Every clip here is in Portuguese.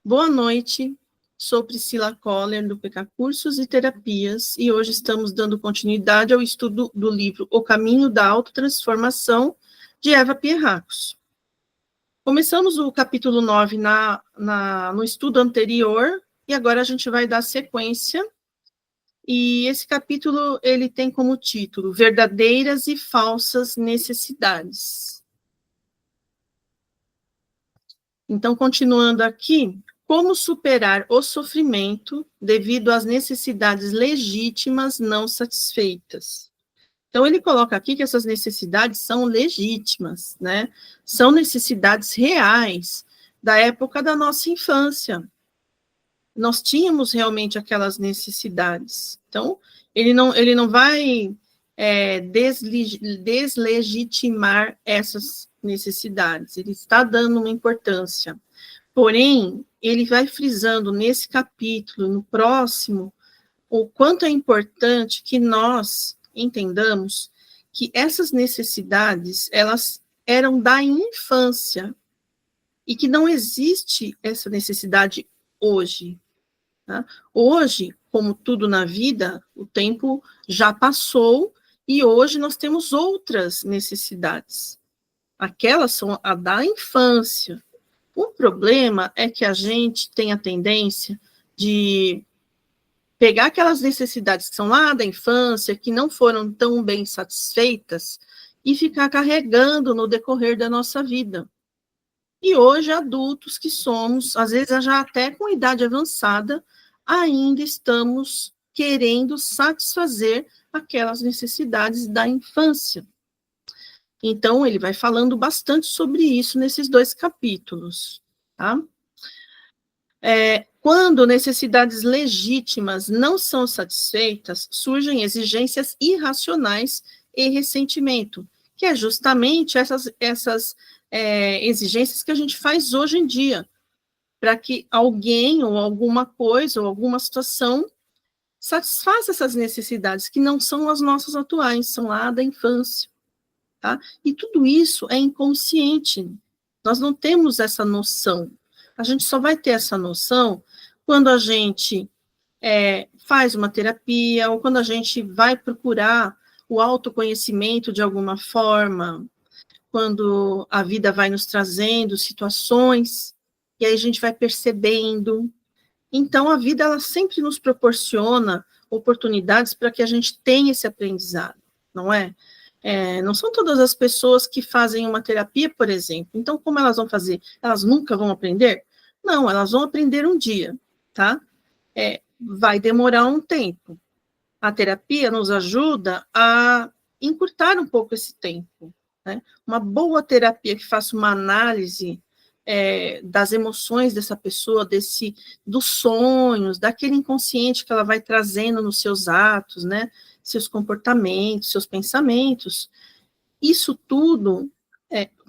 Boa noite, sou Priscila Koller, do PK Cursos e Terapias, e hoje estamos dando continuidade ao estudo do livro O Caminho da Autotransformação, de Eva Pierrakos. Começamos o capítulo 9 no estudo anterior, e agora a gente vai dar sequência, e esse capítulo ele tem como título Verdadeiras e Falsas Necessidades. Então, continuando aqui, como superar o sofrimento devido às necessidades legítimas não satisfeitas. Então, ele coloca aqui que essas necessidades são legítimas, né? São necessidades reais da época da nossa infância. Nós tínhamos realmente aquelas necessidades. Então, ele não vai deslegitimar essas necessidades. Ele está dando uma importância. Porém, ele vai frisando nesse capítulo, no próximo, o quanto é importante que nós entendamos que essas necessidades, elas eram da infância, e que não existe essa necessidade hoje. Tá? Hoje, como tudo na vida, o tempo já passou, e hoje nós temos outras necessidades. Aquelas são a da infância. O problema é que a gente tem a tendência de pegar aquelas necessidades que são lá da infância, que não foram tão bem satisfeitas, e ficar carregando no decorrer da nossa vida. E hoje, adultos que somos, às vezes já até com idade avançada, ainda estamos querendo satisfazer aquelas necessidades da infância. Então, ele vai falando bastante sobre isso nesses dois capítulos, tá? Quando necessidades legítimas não são satisfeitas, surgem exigências irracionais e ressentimento, que é justamente essas exigências que a gente faz hoje em dia, para que alguém ou alguma coisa ou alguma situação satisfaça essas necessidades, que não são as nossas atuais, são lá da infância. Tá? E tudo isso é inconsciente, nós não temos essa noção. A gente só vai ter essa noção quando a gente faz uma terapia, ou quando a gente vai procurar o autoconhecimento de alguma forma, quando a vida vai nos trazendo situações, e aí a gente vai percebendo. Então, a vida, ela sempre nos proporciona oportunidades para que a gente tenha esse aprendizado, não é? Não são todas as pessoas que fazem uma terapia, por exemplo. Então, como elas vão fazer? Elas nunca vão aprender? Não, elas vão aprender um dia, tá? Vai demorar um tempo. A terapia nos ajuda a encurtar um pouco esse tempo, né? Uma boa terapia que faça uma análise das emoções dessa pessoa, dos sonhos, daquele inconsciente que ela vai trazendo nos seus atos, né? Seus comportamentos, seus pensamentos. Isso tudo,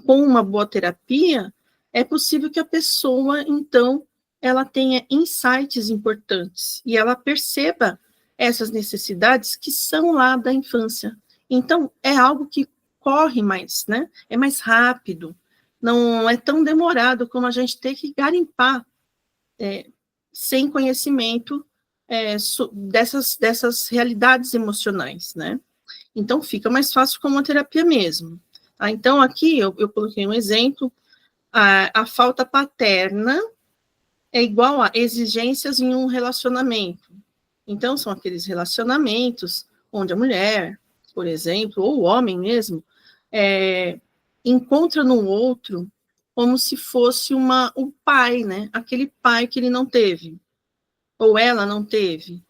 com uma boa terapia, é possível que a pessoa, então, ela tenha insights importantes e ela perceba essas necessidades que são lá da infância. Então, é algo que corre mais, né? É mais rápido, não é tão demorado como a gente ter que garimpar sem conhecimento dessas realidades emocionais, né? Então, fica mais fácil com uma terapia mesmo. Então, aqui eu coloquei um exemplo, a falta paterna é igual a exigências em um relacionamento. Então, são aqueles relacionamentos onde a mulher, por exemplo, ou o homem mesmo, encontra no outro como se fosse o pai, né? Aquele pai que ele não teve, ou ela não teve.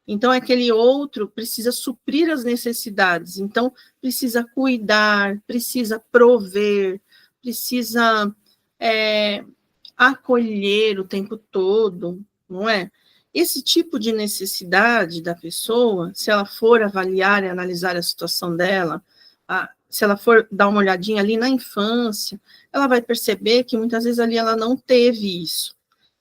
Então, aquele outro precisa suprir as necessidades, então, precisa cuidar, precisa prover, precisa acolher o tempo todo, não é? Esse tipo de necessidade da pessoa, se ela for avaliar e analisar a situação dela, se ela for dar uma olhadinha ali na infância, ela vai perceber que muitas vezes ali ela não teve isso.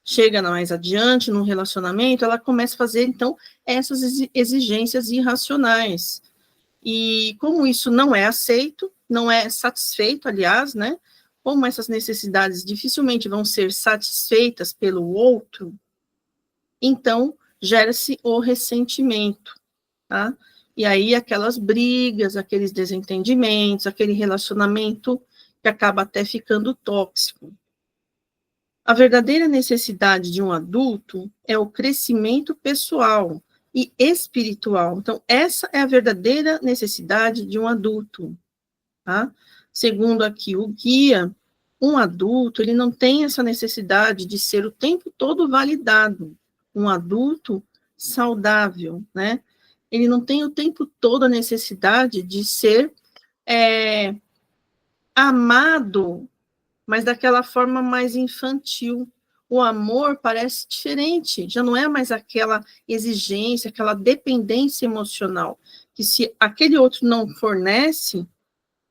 Chega mais adiante no relacionamento, ela começa a fazer, então, essas exigências irracionais. E como isso não é aceito, não é satisfeito, aliás, né? como essas necessidades dificilmente vão ser satisfeitas pelo outro, então gera-se o ressentimento, tá? E aí aquelas brigas, aqueles desentendimentos, aquele relacionamento que acaba até ficando tóxico. A verdadeira necessidade de um adulto é o crescimento pessoal e espiritual. Então, essa é a verdadeira necessidade de um adulto, tá? Segundo aqui o guia, um adulto, ele não tem essa necessidade de ser o tempo todo validado. Um adulto saudável, né? Ele não tem o tempo todo a necessidade de ser amado, mas daquela forma mais infantil. O amor parece diferente, já não é mais aquela exigência, aquela dependência emocional, que se aquele outro não fornece,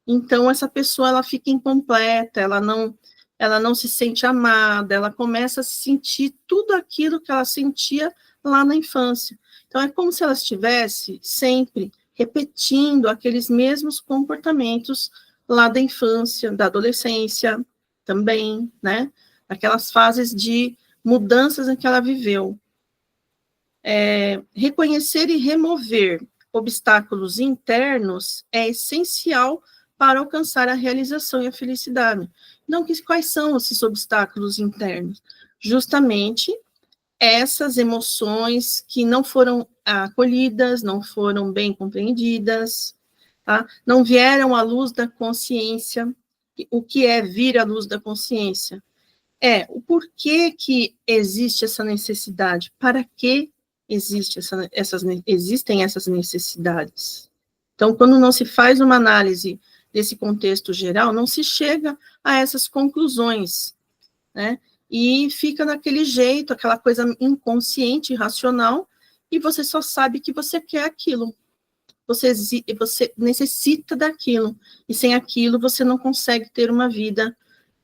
então essa pessoa ela fica incompleta, ela não se sente amada, ela começa a sentir tudo aquilo que ela sentia lá na infância. Então é como se ela estivesse sempre repetindo aqueles mesmos comportamentos lá da infância, da adolescência também, né? Aquelas fases de mudanças em que ela viveu. Reconhecer e remover obstáculos internos é essencial para alcançar a realização e a felicidade. Então, quais são esses obstáculos internos? Justamente essas emoções que não foram acolhidas, não foram bem compreendidas, tá? Não vieram à luz da consciência. O que é vir à luz da consciência? O porquê que existe essa necessidade, para que existem essas necessidades. Então, quando não se faz uma análise desse contexto geral, não se chega a essas conclusões, né? E fica daquele jeito, aquela coisa inconsciente, irracional, e você só sabe que você quer aquilo. Você necessita daquilo, e sem aquilo você não consegue ter uma vida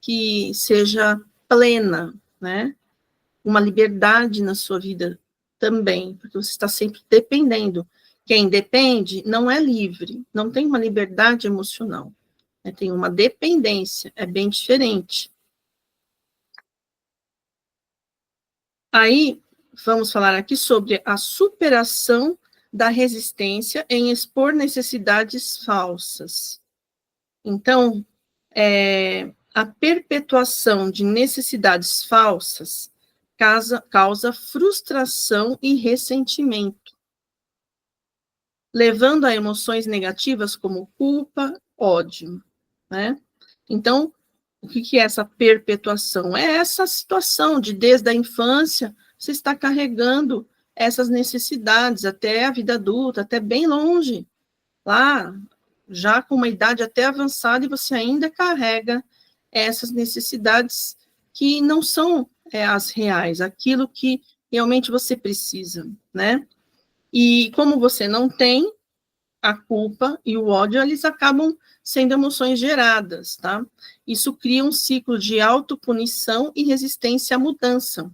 que seja plena, né? Uma liberdade na sua vida também, porque você está sempre dependendo. Quem depende não é livre, não tem uma liberdade emocional, né? Tem uma dependência, é bem diferente. Aí, vamos falar aqui sobre a superação da resistência em expor necessidades falsas. Então, a perpetuação de necessidades falsas causa frustração e ressentimento, levando a emoções negativas como culpa, ódio, né? Então, o que é essa perpetuação? É essa situação de, desde a infância, você está carregando essas necessidades até a vida adulta, até bem longe, lá, já com uma idade até avançada, e você ainda carrega essas necessidades que não são as reais, aquilo que realmente você precisa, né? E como você não tem, a culpa e o ódio, eles acabam sendo emoções geradas, tá? Isso cria um ciclo de autopunição e resistência à mudança.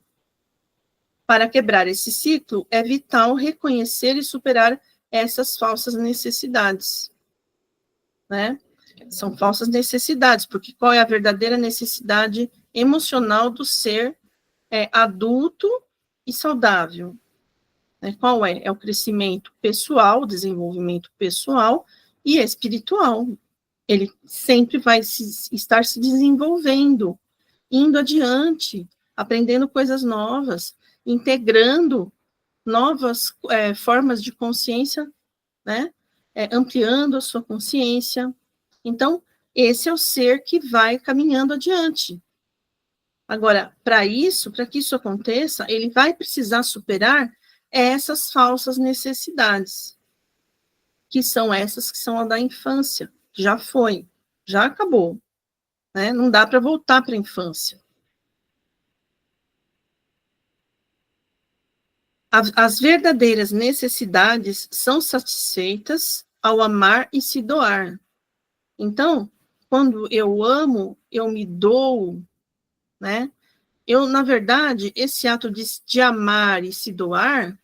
Para quebrar esse ciclo, é vital reconhecer e superar essas falsas necessidades, né? São falsas necessidades, porque qual é a verdadeira necessidade emocional do ser adulto e saudável? Qual é? É o crescimento pessoal, o desenvolvimento pessoal e espiritual. Ele sempre vai estar se desenvolvendo, indo adiante, aprendendo coisas novas, integrando novas formas de consciência, né? Ampliando a sua consciência. Então, esse é o ser que vai caminhando adiante. Agora, para que isso aconteça, ele vai precisar superar essas falsas necessidades, que são essas que são a da infância. Já foi, já acabou, né? Não dá para voltar para a infância. As verdadeiras necessidades são satisfeitas ao amar e se doar. Então, quando eu amo, eu me dou, né? Na verdade, esse ato de amar e se doar,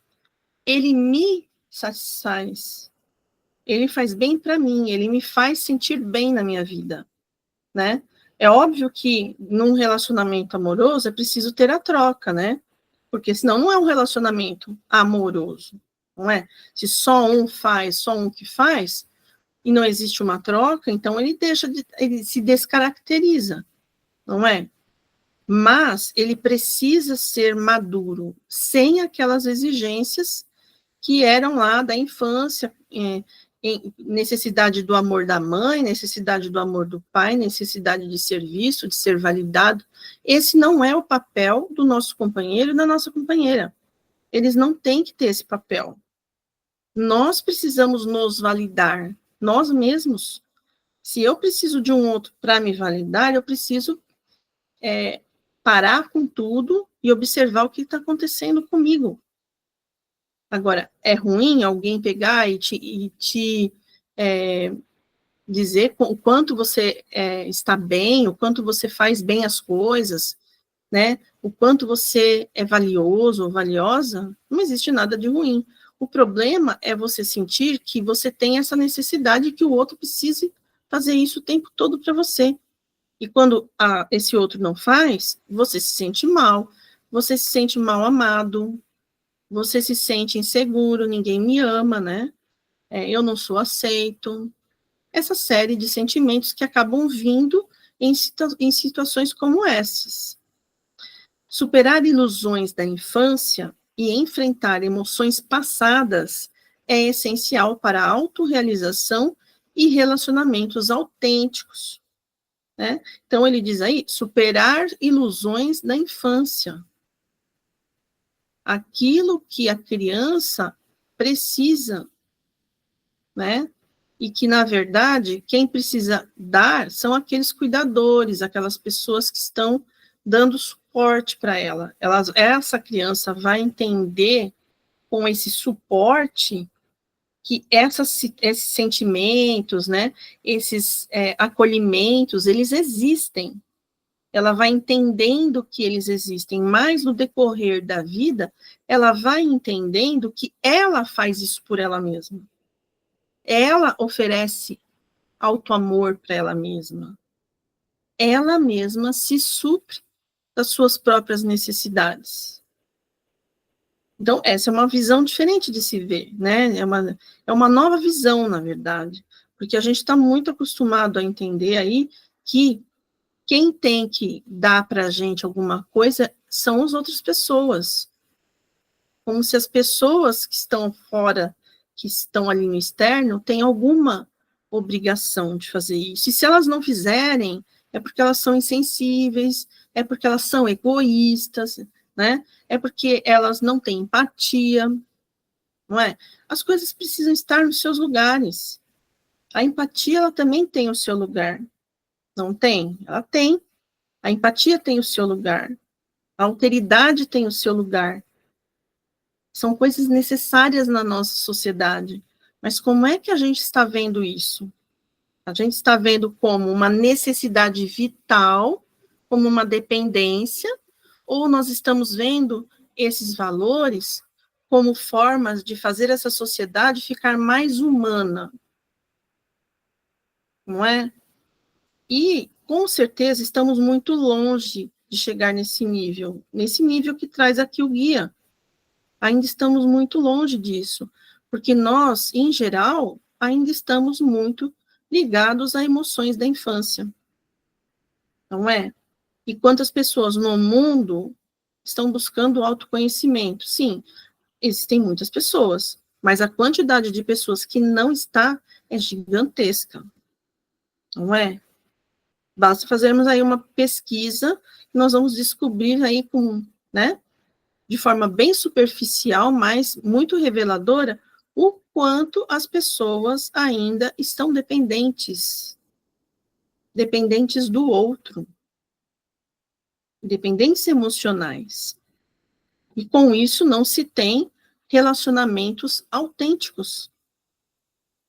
ele me satisfaz. Ele faz bem para mim, ele me faz sentir bem na minha vida, né? É óbvio que num relacionamento amoroso é preciso ter a troca, né? Porque senão não é um relacionamento amoroso, não é? Se só um faz, só um que faz, e não existe uma troca, então ele se descaracteriza, não é? Mas ele precisa ser maduro, sem aquelas exigências que eram lá da infância, necessidade do amor da mãe, necessidade do amor do pai, necessidade de ser visto, de ser validado. Esse não é o papel do nosso companheiro e da nossa companheira. Eles não têm que ter esse papel. Nós precisamos nos validar, nós mesmos. Se eu preciso de um outro para me validar, eu preciso parar com tudo e observar o que está acontecendo comigo. Agora, é ruim alguém pegar e te dizer o quanto você está bem, o quanto você faz bem as coisas, né? O quanto você é valioso ou valiosa, não existe nada de ruim. O problema é você sentir que você tem essa necessidade que o outro precise fazer isso o tempo todo para você. E quando esse outro não faz, você se sente mal, você se sente mal amado, você se sente inseguro, ninguém me ama, né? Eu não sou aceito. Essa série de sentimentos que acabam vindo em situações como essas. Superar ilusões da infância e enfrentar emoções passadas é essencial para a autorrealização e relacionamentos autênticos. Né? Então, ele diz aí, superar ilusões da infância. Aquilo que a criança precisa, né? E que, na verdade, quem precisa dar são aqueles cuidadores, aquelas pessoas que estão dando suporte para ela. Essa criança vai entender com esse suporte que esses sentimentos, né, esses acolhimentos, eles existem. Ela vai entendendo que eles existem, mas no decorrer da vida, ela vai entendendo que ela faz isso por ela mesma. Ela oferece auto-amor para ela mesma. Ela mesma se supre das suas próprias necessidades. Então, essa é uma visão diferente de se ver, né? É uma nova visão, na verdade, porque a gente está muito acostumado a entender aí que quem tem que dar para a gente alguma coisa são as outras pessoas. Como se as pessoas que estão fora, que estão ali no externo, têm alguma obrigação de fazer isso. E se elas não fizerem, é porque elas são insensíveis, é porque elas são egoístas, né? É porque elas não têm empatia, não é? As coisas precisam estar nos seus lugares. A empatia, ela também tem o seu lugar. Não tem? Ela tem. A empatia tem o seu lugar. A alteridade tem o seu lugar. São coisas necessárias na nossa sociedade. Mas como é que a gente está vendo isso? A gente está vendo como uma necessidade vital, como uma dependência, ou nós estamos vendo esses valores como formas de fazer essa sociedade ficar mais humana, não é? E, com certeza, estamos muito longe de chegar nesse nível que traz aqui o guia. Ainda estamos muito longe disso, porque nós, em geral, ainda estamos muito ligados a emoções da infância, não é? E quantas pessoas no mundo estão buscando autoconhecimento? Sim, existem muitas pessoas, mas a quantidade de pessoas que não está é gigantesca, não é? Basta fazermos aí uma pesquisa, nós vamos descobrir aí né, de forma bem superficial, mas muito reveladora, o quanto as pessoas ainda estão dependentes do outro, dependentes emocionais. E com isso não se tem relacionamentos autênticos,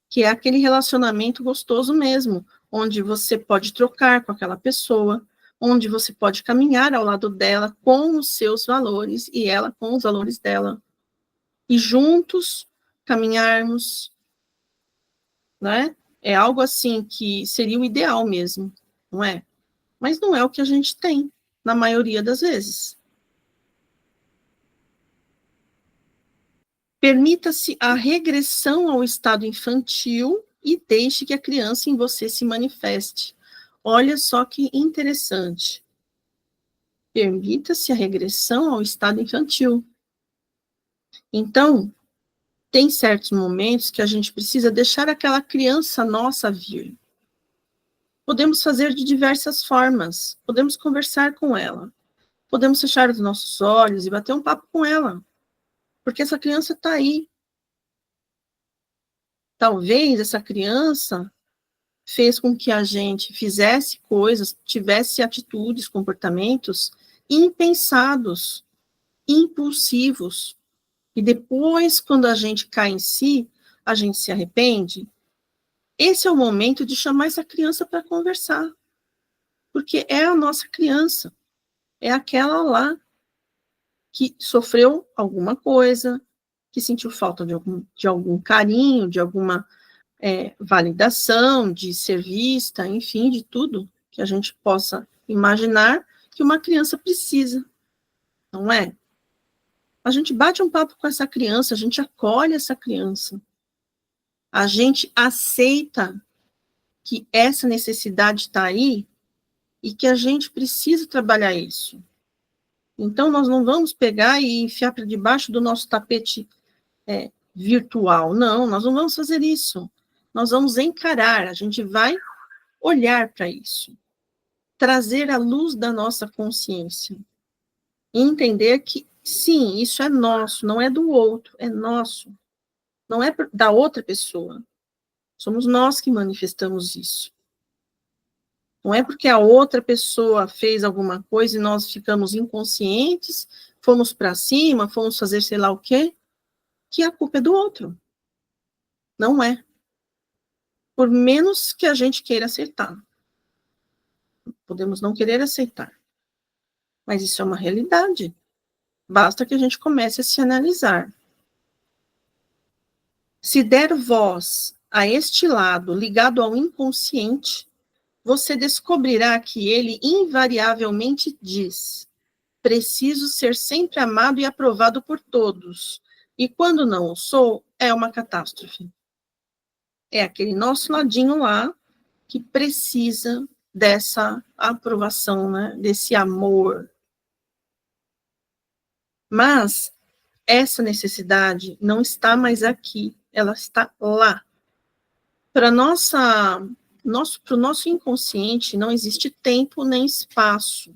que é aquele relacionamento gostoso mesmo, onde você pode trocar com aquela pessoa, onde você pode caminhar ao lado dela com os seus valores e ela com os valores dela. E juntos caminharmos, né? É algo assim que seria o ideal mesmo, não é? Mas não é o que a gente tem, na maioria das vezes. Permita-se a regressão ao estado infantil e deixe que a criança em você se manifeste. Olha só que interessante. Permita-se a regressão ao estado infantil. Então, tem certos momentos que a gente precisa deixar aquela criança nossa vir. Podemos fazer de diversas formas. Podemos conversar com ela. Podemos fechar os nossos olhos e bater um papo com ela. Porque essa criança está aí. Talvez essa criança fez com que a gente fizesse coisas, tivesse atitudes, comportamentos impensados, impulsivos. E depois, quando a gente cai em si, a gente se arrepende. Esse é o momento de chamar essa criança para conversar. Porque é a nossa criança. É aquela lá que sofreu alguma coisa, que sentiu falta de algum carinho, de alguma validação, de ser vista, enfim, de tudo que a gente possa imaginar que uma criança precisa, não é? A gente bate um papo com essa criança, a gente acolhe essa criança, a gente aceita que essa necessidade está aí e que a gente precisa trabalhar isso. Então, nós não vamos pegar e enfiar para debaixo do nosso tapete virtual. Não, nós não vamos fazer isso. Nós vamos encarar, a gente vai olhar para isso. Trazer a luz da nossa consciência. E entender que, sim, isso é nosso, não é do outro, é nosso. Não é da outra pessoa. Somos nós que manifestamos isso. Não é porque a outra pessoa fez alguma coisa e nós ficamos inconscientes, fomos para cima, fomos fazer sei lá o quê, que a culpa é do outro. Não é. Por menos que a gente queira aceitar. Podemos não querer aceitar. Mas isso é uma realidade. Basta que a gente comece a se analisar. Se der voz a este lado ligado ao inconsciente, você descobrirá que ele invariavelmente diz: preciso ser sempre amado e aprovado por todos. E quando não o sou, é uma catástrofe. É aquele nosso ladinho lá que precisa dessa aprovação, né? Desse amor. Mas essa necessidade não está mais aqui, ela está lá. Para o nosso inconsciente não existe tempo nem espaço.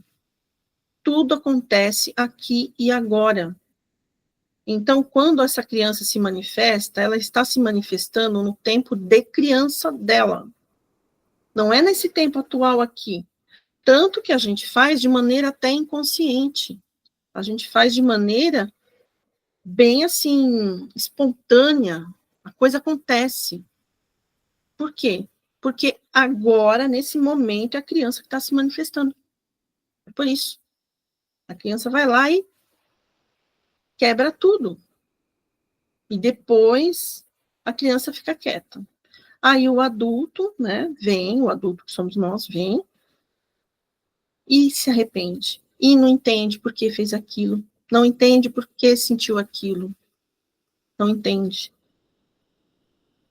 Tudo acontece aqui e agora. Então, quando essa criança se manifesta, ela está se manifestando no tempo de criança dela. Não é nesse tempo atual aqui. Tanto que a gente faz de maneira até inconsciente. A gente faz de maneira bem assim, espontânea. A coisa acontece. Por quê? Porque agora, nesse momento, é a criança que está se manifestando. É por isso. A criança vai lá e quebra tudo. E depois a criança fica quieta. Aí o adulto, né, vem, o adulto que somos nós, vem e se arrepende. E não entende por que fez aquilo. Não entende por que sentiu aquilo. Não entende.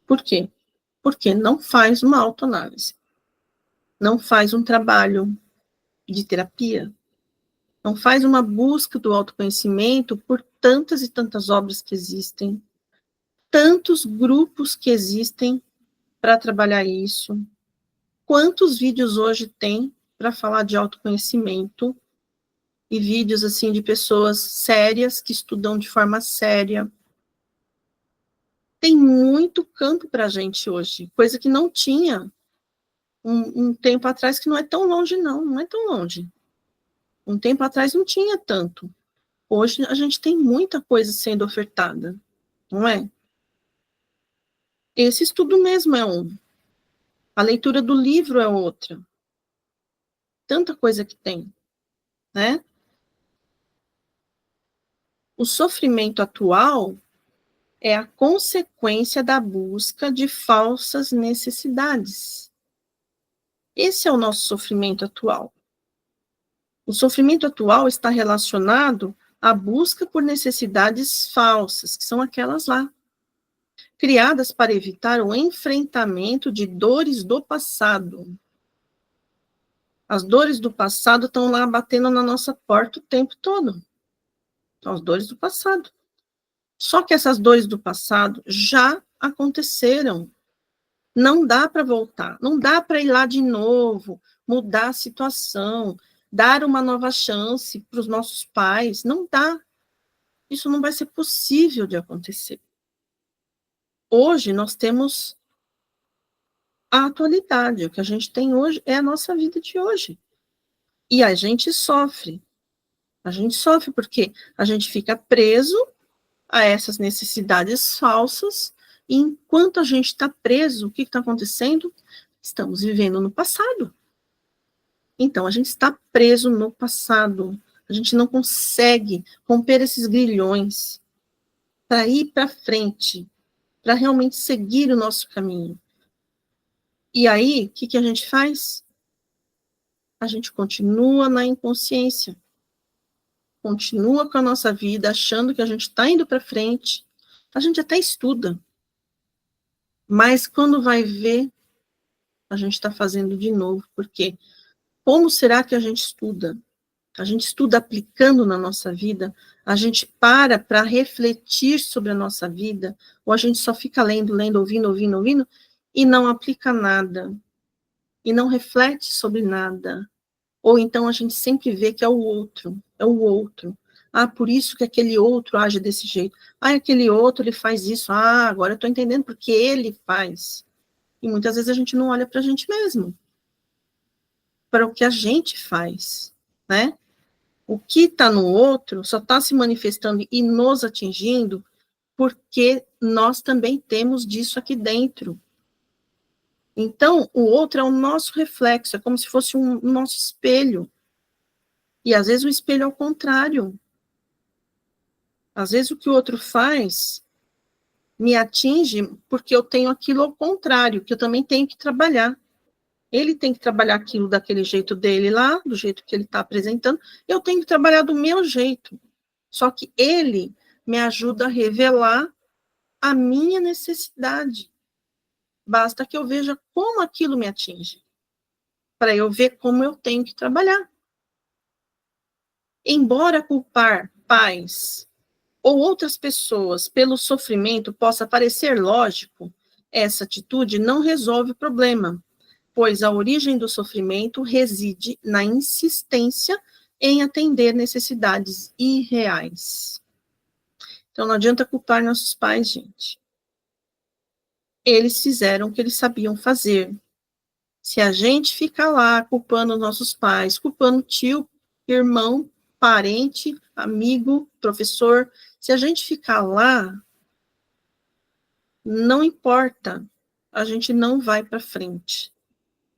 Por quê? Porque não faz uma autoanálise. Não faz um trabalho de terapia. Não faz uma busca do autoconhecimento por tantas e tantas obras que existem, tantos grupos que existem para trabalhar isso. Quantos vídeos hoje tem para falar de autoconhecimento e vídeos assim de pessoas sérias que estudam de forma séria. Tem muito campo para a gente hoje, coisa que não tinha um tempo atrás, que não é tão longe não é tão longe. Um tempo atrás não tinha tanto. Hoje a gente tem muita coisa sendo ofertada, não é? Esse estudo mesmo é um. A leitura do livro é outra. Tanta coisa que tem, né? O sofrimento atual é a consequência da busca de falsas necessidades. Esse é o nosso sofrimento atual. O sofrimento atual está relacionado à busca por necessidades falsas, que são aquelas lá, criadas para evitar o enfrentamento de dores do passado. As dores do passado estão lá batendo na nossa porta o tempo todo. São as dores do passado. Só que essas dores do passado já aconteceram. Não dá para voltar, não dá para ir lá de novo, mudar a situação, dar uma nova chance para os nossos pais. Não dá. Isso não vai ser possível de acontecer. Hoje nós temos a atualidade. O que a gente tem hoje é a nossa vida de hoje. E a gente sofre. A gente sofre porque a gente fica preso a essas necessidades falsas, e enquanto a gente está preso, o que está acontecendo? Estamos vivendo no passado. Então, a gente está preso no passado. A gente não consegue romper esses grilhões para ir para frente, para realmente seguir o nosso caminho. E aí, o que a gente faz? A gente continua na inconsciência. Continua com a nossa vida, achando que a gente está indo para frente. A gente até estuda. Mas quando vai ver, a gente está fazendo de novo. Por quê? Como será que a gente estuda? A gente estuda aplicando na nossa vida? A gente para refletir sobre a nossa vida? Ou a gente só fica lendo, ouvindo, e não aplica nada? E não reflete sobre nada? Ou então a gente sempre vê que é o outro, é o outro. Ah, por isso que aquele outro age desse jeito. Ah, aquele outro, ele faz isso. Ah, agora eu estou entendendo porque ele faz. E muitas vezes a gente não olha para a gente mesmo, para o que a gente faz, né? O que está no outro só está se manifestando e nos atingindo porque nós também temos disso aqui dentro. Então, o outro é o nosso reflexo, é como se fosse um nosso espelho. E às vezes o espelho é o contrário. Às vezes o que o outro faz me atinge porque eu tenho aquilo ao contrário, que eu também tenho que trabalhar. Ele tem que trabalhar aquilo daquele jeito dele lá, do jeito que ele está apresentando, eu tenho que trabalhar do meu jeito. Só que ele me ajuda a revelar a minha necessidade. Basta que eu veja como aquilo me atinge, para eu ver como eu tenho que trabalhar. Embora culpar pais ou outras pessoas pelo sofrimento possa parecer lógico, essa atitude não resolve o problema, pois a origem do sofrimento reside na insistência em atender necessidades irreais. Então, não adianta culpar nossos pais, gente. Eles fizeram o que eles sabiam fazer. Se a gente ficar lá culpando nossos pais, culpando tio, irmão, parente, amigo, professor, se a gente ficar lá, não importa, a gente não vai para frente.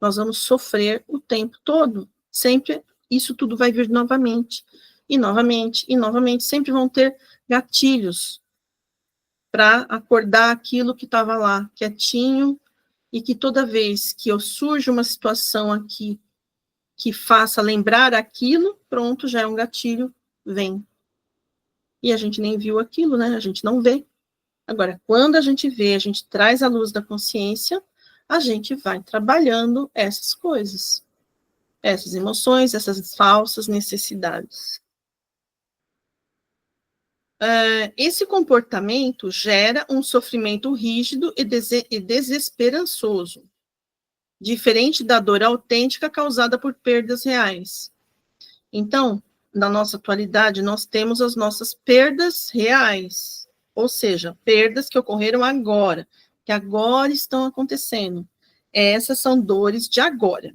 Nós vamos sofrer o tempo todo. Sempre isso tudo vai vir novamente. E novamente, e novamente. Sempre vão ter gatilhos para acordar aquilo que estava lá, quietinho, e que toda vez que eu surge uma situação aqui que faça lembrar aquilo, pronto, já é um gatilho, vem. E a gente nem viu aquilo, né? A gente não vê. Agora, quando a gente vê, a gente traz a luz da consciência, a gente vai trabalhando essas coisas, essas emoções, essas falsas necessidades. Esse comportamento gera um sofrimento rígido e desesperançoso, diferente da dor autêntica causada por perdas reais. Então, na nossa atualidade, nós temos as nossas perdas reais, ou seja, perdas que ocorreram agora, que agora estão acontecendo. Essas são dores de agora,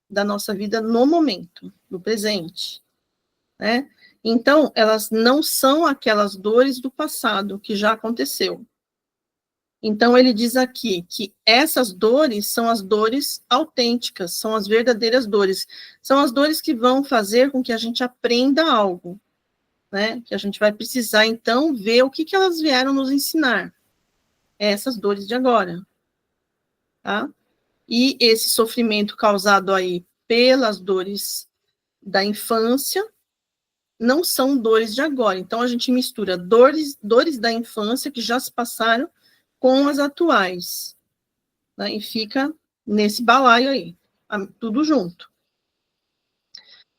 da nossa vida no momento, no presente, né? Então, elas não são aquelas dores do passado que já aconteceu. Então, ele diz aqui que essas dores são as dores autênticas, são as verdadeiras dores. São as dores que vão fazer com que a gente aprenda algo, né? Que a gente vai precisar, então, ver o que elas vieram nos ensinar. Essas dores de agora, tá? E esse sofrimento causado aí pelas dores da infância não são dores de agora. Então, a gente mistura dores da infância que já se passaram com as atuais, né? E fica nesse balaio aí, tudo junto.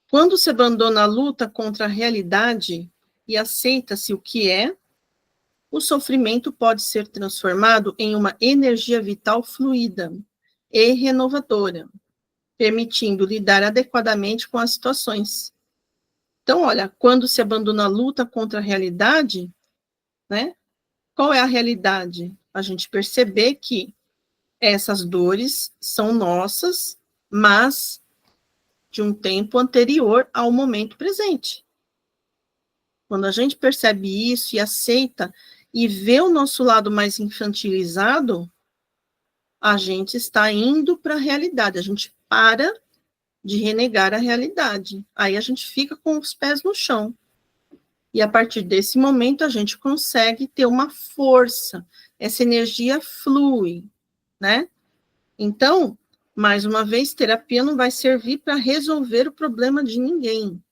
Quando se abandona a luta contra a realidade e aceita-se o que é, o sofrimento pode ser transformado em uma energia vital fluida e renovadora, permitindo lidar adequadamente com as situações. Então, olha, quando se abandona a luta contra a realidade, né? Qual é a realidade? A gente perceber que essas dores são nossas, mas de um tempo anterior ao momento presente. Quando a gente percebe isso e aceita e vê o nosso lado mais infantilizado, a gente está indo para a realidade, a gente para de renegar a realidade. Aí a gente fica com os pés no chão. E a partir desse momento a gente consegue ter uma força, essa energia flui, né? Então, mais uma vez, terapia não vai servir para resolver o problema de ninguém.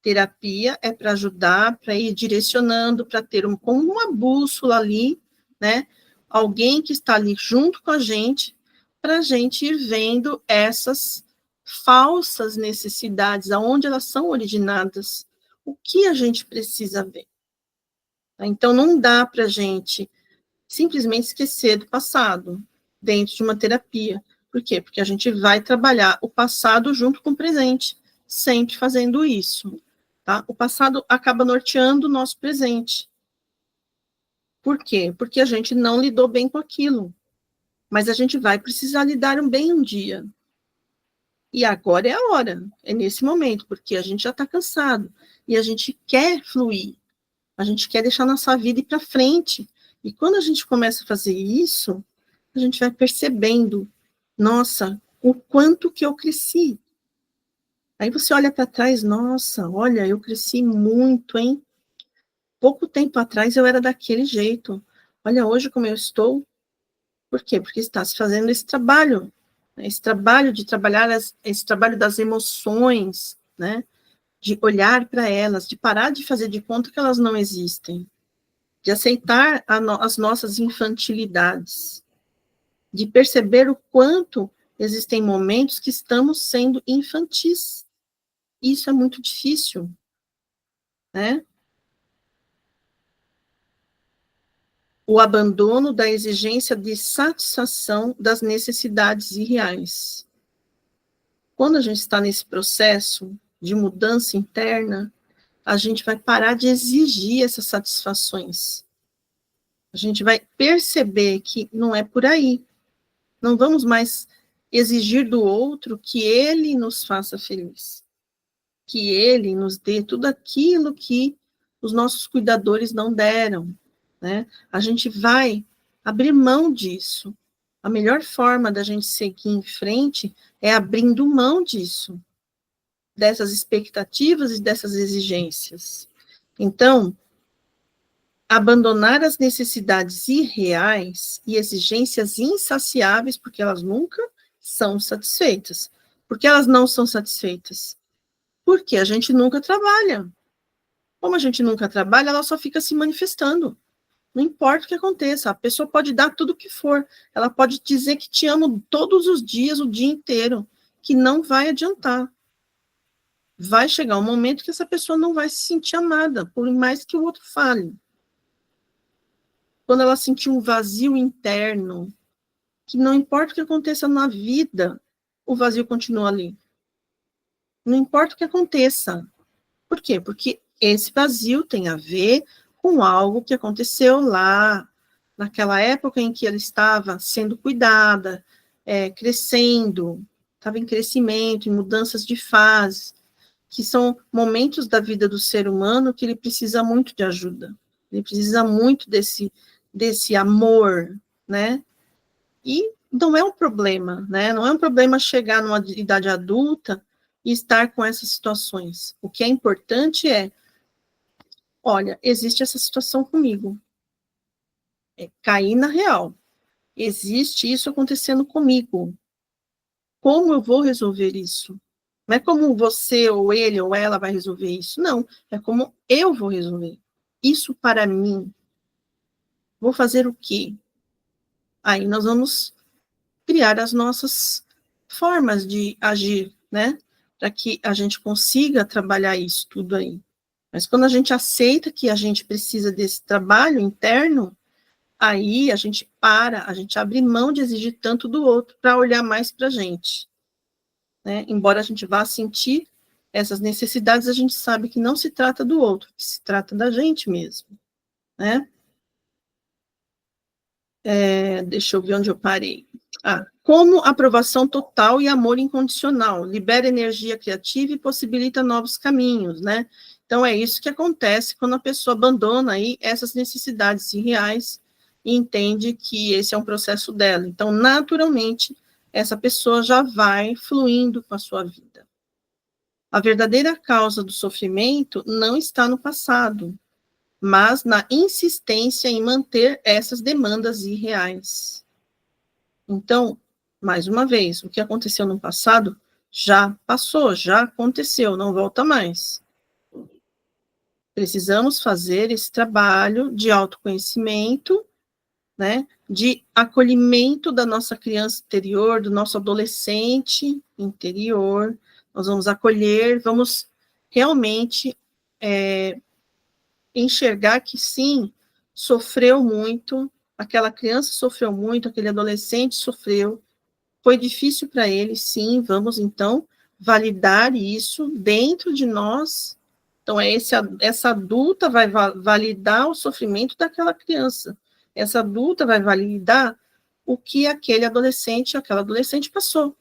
Terapia é para ajudar, para ir direcionando, para ter como uma bússola ali, né? Alguém que está ali junto com a gente, para a gente ir vendo essas falsas necessidades, aonde elas são originadas, o que a gente precisa ver. Então, não dá para a gente simplesmente esquecer do passado dentro de uma terapia. Por quê? Porque a gente vai trabalhar o passado junto com o presente, sempre fazendo isso. Tá? O passado acaba norteando o nosso presente. Por quê? Porque a gente não lidou bem com aquilo. Mas a gente vai precisar lidar bem um dia. E agora é a hora, é nesse momento, porque a gente já está cansado. E a gente quer fluir. A gente quer deixar nossa vida ir para frente. E quando a gente começa a fazer isso, a gente vai percebendo, nossa, o quanto que eu cresci. Aí você olha para trás, nossa, olha, eu cresci muito, hein? Pouco tempo atrás eu era daquele jeito. Olha hoje como eu estou. Por quê? Porque está se fazendo esse trabalho de trabalhar, esse trabalho das emoções, né? De olhar para elas, de parar de fazer de conta que elas não existem, de aceitar as nossas infantilidades, de perceber o quanto existem momentos que estamos sendo infantis. Isso é muito difícil, né? O abandono da exigência de satisfação das necessidades irreais. Quando a gente está nesse processo de mudança interna, a gente vai parar de exigir essas satisfações. A gente vai perceber que não é por aí. Não vamos mais exigir do outro que ele nos faça feliz, que ele nos dê tudo aquilo que os nossos cuidadores não deram, né? A gente vai abrir mão disso. A melhor forma da gente seguir em frente é abrindo mão disso, dessas expectativas e dessas exigências. Então, abandonar as necessidades irreais e exigências insaciáveis, porque elas nunca são satisfeitas. Por que elas não são satisfeitas? Porque a gente nunca trabalha. Como a gente nunca trabalha, ela só fica se manifestando. Não importa o que aconteça, a pessoa pode dar tudo o que for, ela pode dizer que te amo todos os dias, o dia inteiro, que não vai adiantar. Vai chegar um momento que essa pessoa não vai se sentir amada, por mais que o outro fale. Quando ela sentir um vazio interno, que não importa o que aconteça na vida, o vazio continua ali. Não importa o que aconteça. Por quê? Porque esse vazio tem a ver com algo que aconteceu lá, naquela época em que ela estava sendo cuidada, crescendo, estava em crescimento, em mudanças de fase, que são momentos da vida do ser humano que ele precisa muito de ajuda, ele precisa muito desse amor, né? E não é um problema, né? Não é um problema chegar numa idade adulta e estar com essas situações. O que é importante é, olha, existe essa situação comigo. Cair na real. Existe isso acontecendo comigo. Como eu vou resolver isso? Não é como você, ou ele, ou ela vai resolver isso. Não, é como eu vou resolver. Isso para mim. Vou fazer o quê? Aí nós vamos criar as nossas formas de agir, né? Para que a gente consiga trabalhar isso tudo aí. Mas quando a gente aceita que a gente precisa desse trabalho interno, aí a gente a gente abre mão de exigir tanto do outro para olhar mais para a gente. Né? Embora a gente vá sentir essas necessidades, a gente sabe que não se trata do outro, que se trata da gente mesmo. Né? Deixa eu ver onde eu parei. Como aprovação total e amor incondicional, libera energia criativa e possibilita novos caminhos, né? Então, é isso que acontece quando a pessoa abandona aí essas necessidades irreais e entende que esse é um processo dela. Então, naturalmente, essa pessoa já vai fluindo com a sua vida. A verdadeira causa do sofrimento não está no passado, mas na insistência em manter essas demandas irreais. Então, mais uma vez, o que aconteceu no passado já passou, já aconteceu, não volta mais. Precisamos fazer esse trabalho de autoconhecimento, né, de acolhimento da nossa criança interior, do nosso adolescente interior. Nós vamos acolher, vamos realmente enxergar que sim, sofreu muito, aquela criança sofreu muito, aquele adolescente sofreu, foi difícil para ele, sim, vamos então validar isso dentro de nós. Então, essa adulta vai validar o sofrimento daquela criança, essa adulta vai validar o que aquela adolescente passou.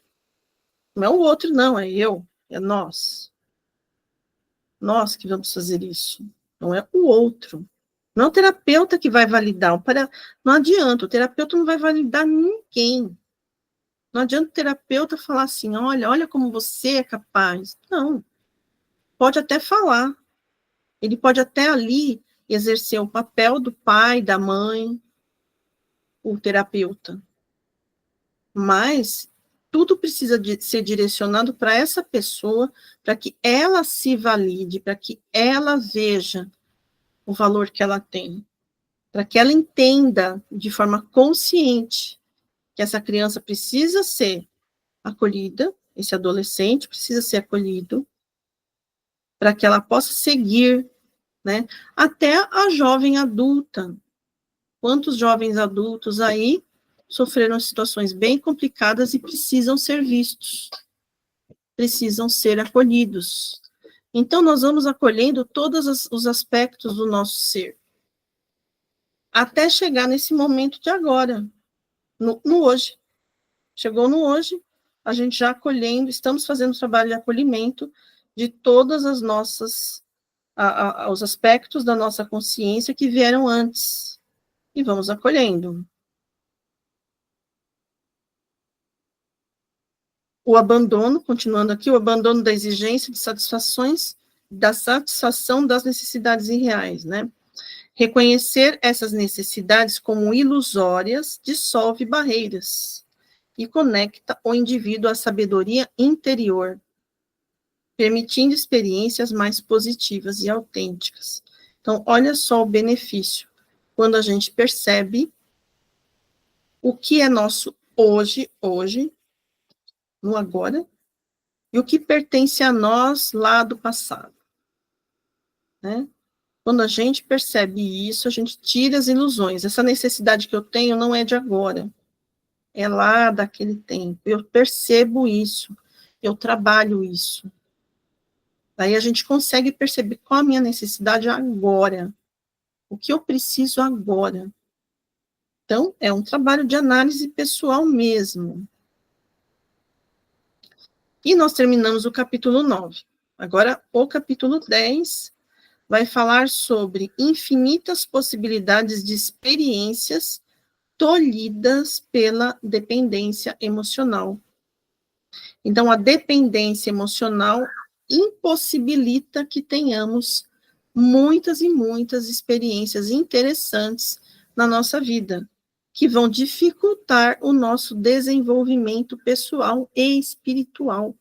Não é o outro, não, é eu, é nós. Nós que vamos fazer isso, não é o outro. Não é o terapeuta que vai validar. Não adianta, o terapeuta não vai validar ninguém. Não adianta o terapeuta falar assim, olha como você é capaz. Não. Pode até falar. Ele pode até ali exercer o papel do pai, da mãe, o terapeuta. Mas tudo precisa ser direcionado para essa pessoa, para que ela se valide, para que ela veja o valor que ela tem, para que ela entenda de forma consciente que essa criança precisa ser acolhida, esse adolescente precisa ser acolhido, para que ela possa seguir, né, até a jovem adulta. Quantos jovens adultos aí sofreram situações bem complicadas e precisam ser vistos, precisam ser acolhidos. Então, nós vamos acolhendo todos os aspectos do nosso ser, até chegar nesse momento de agora, no hoje. Chegou no hoje, a gente já acolhendo, estamos fazendo trabalho de acolhimento de todas as nossas, os aspectos da nossa consciência que vieram antes, e vamos acolhendo. O abandono, continuando aqui, o abandono da exigência de satisfações, da satisfação das necessidades irreais, né? Reconhecer essas necessidades como ilusórias dissolve barreiras e conecta o indivíduo à sabedoria interior, permitindo experiências mais positivas e autênticas. Então, olha só o benefício, quando a gente percebe o que é nosso hoje, no agora, e o que pertence a nós lá do passado. Né? Quando a gente percebe isso, a gente tira as ilusões. Essa necessidade que eu tenho não é de agora, é lá daquele tempo. Eu percebo isso, eu trabalho isso. Daí a gente consegue perceber qual a minha necessidade agora, o que eu preciso agora. Então, é um trabalho de análise pessoal mesmo. E nós terminamos o capítulo 9. Agora, o capítulo 10 vai falar sobre infinitas possibilidades de experiências tolhidas pela dependência emocional. Então, a dependência emocional impossibilita que tenhamos muitas e muitas experiências interessantes na nossa vida, que vão dificultar o nosso desenvolvimento pessoal e espiritual.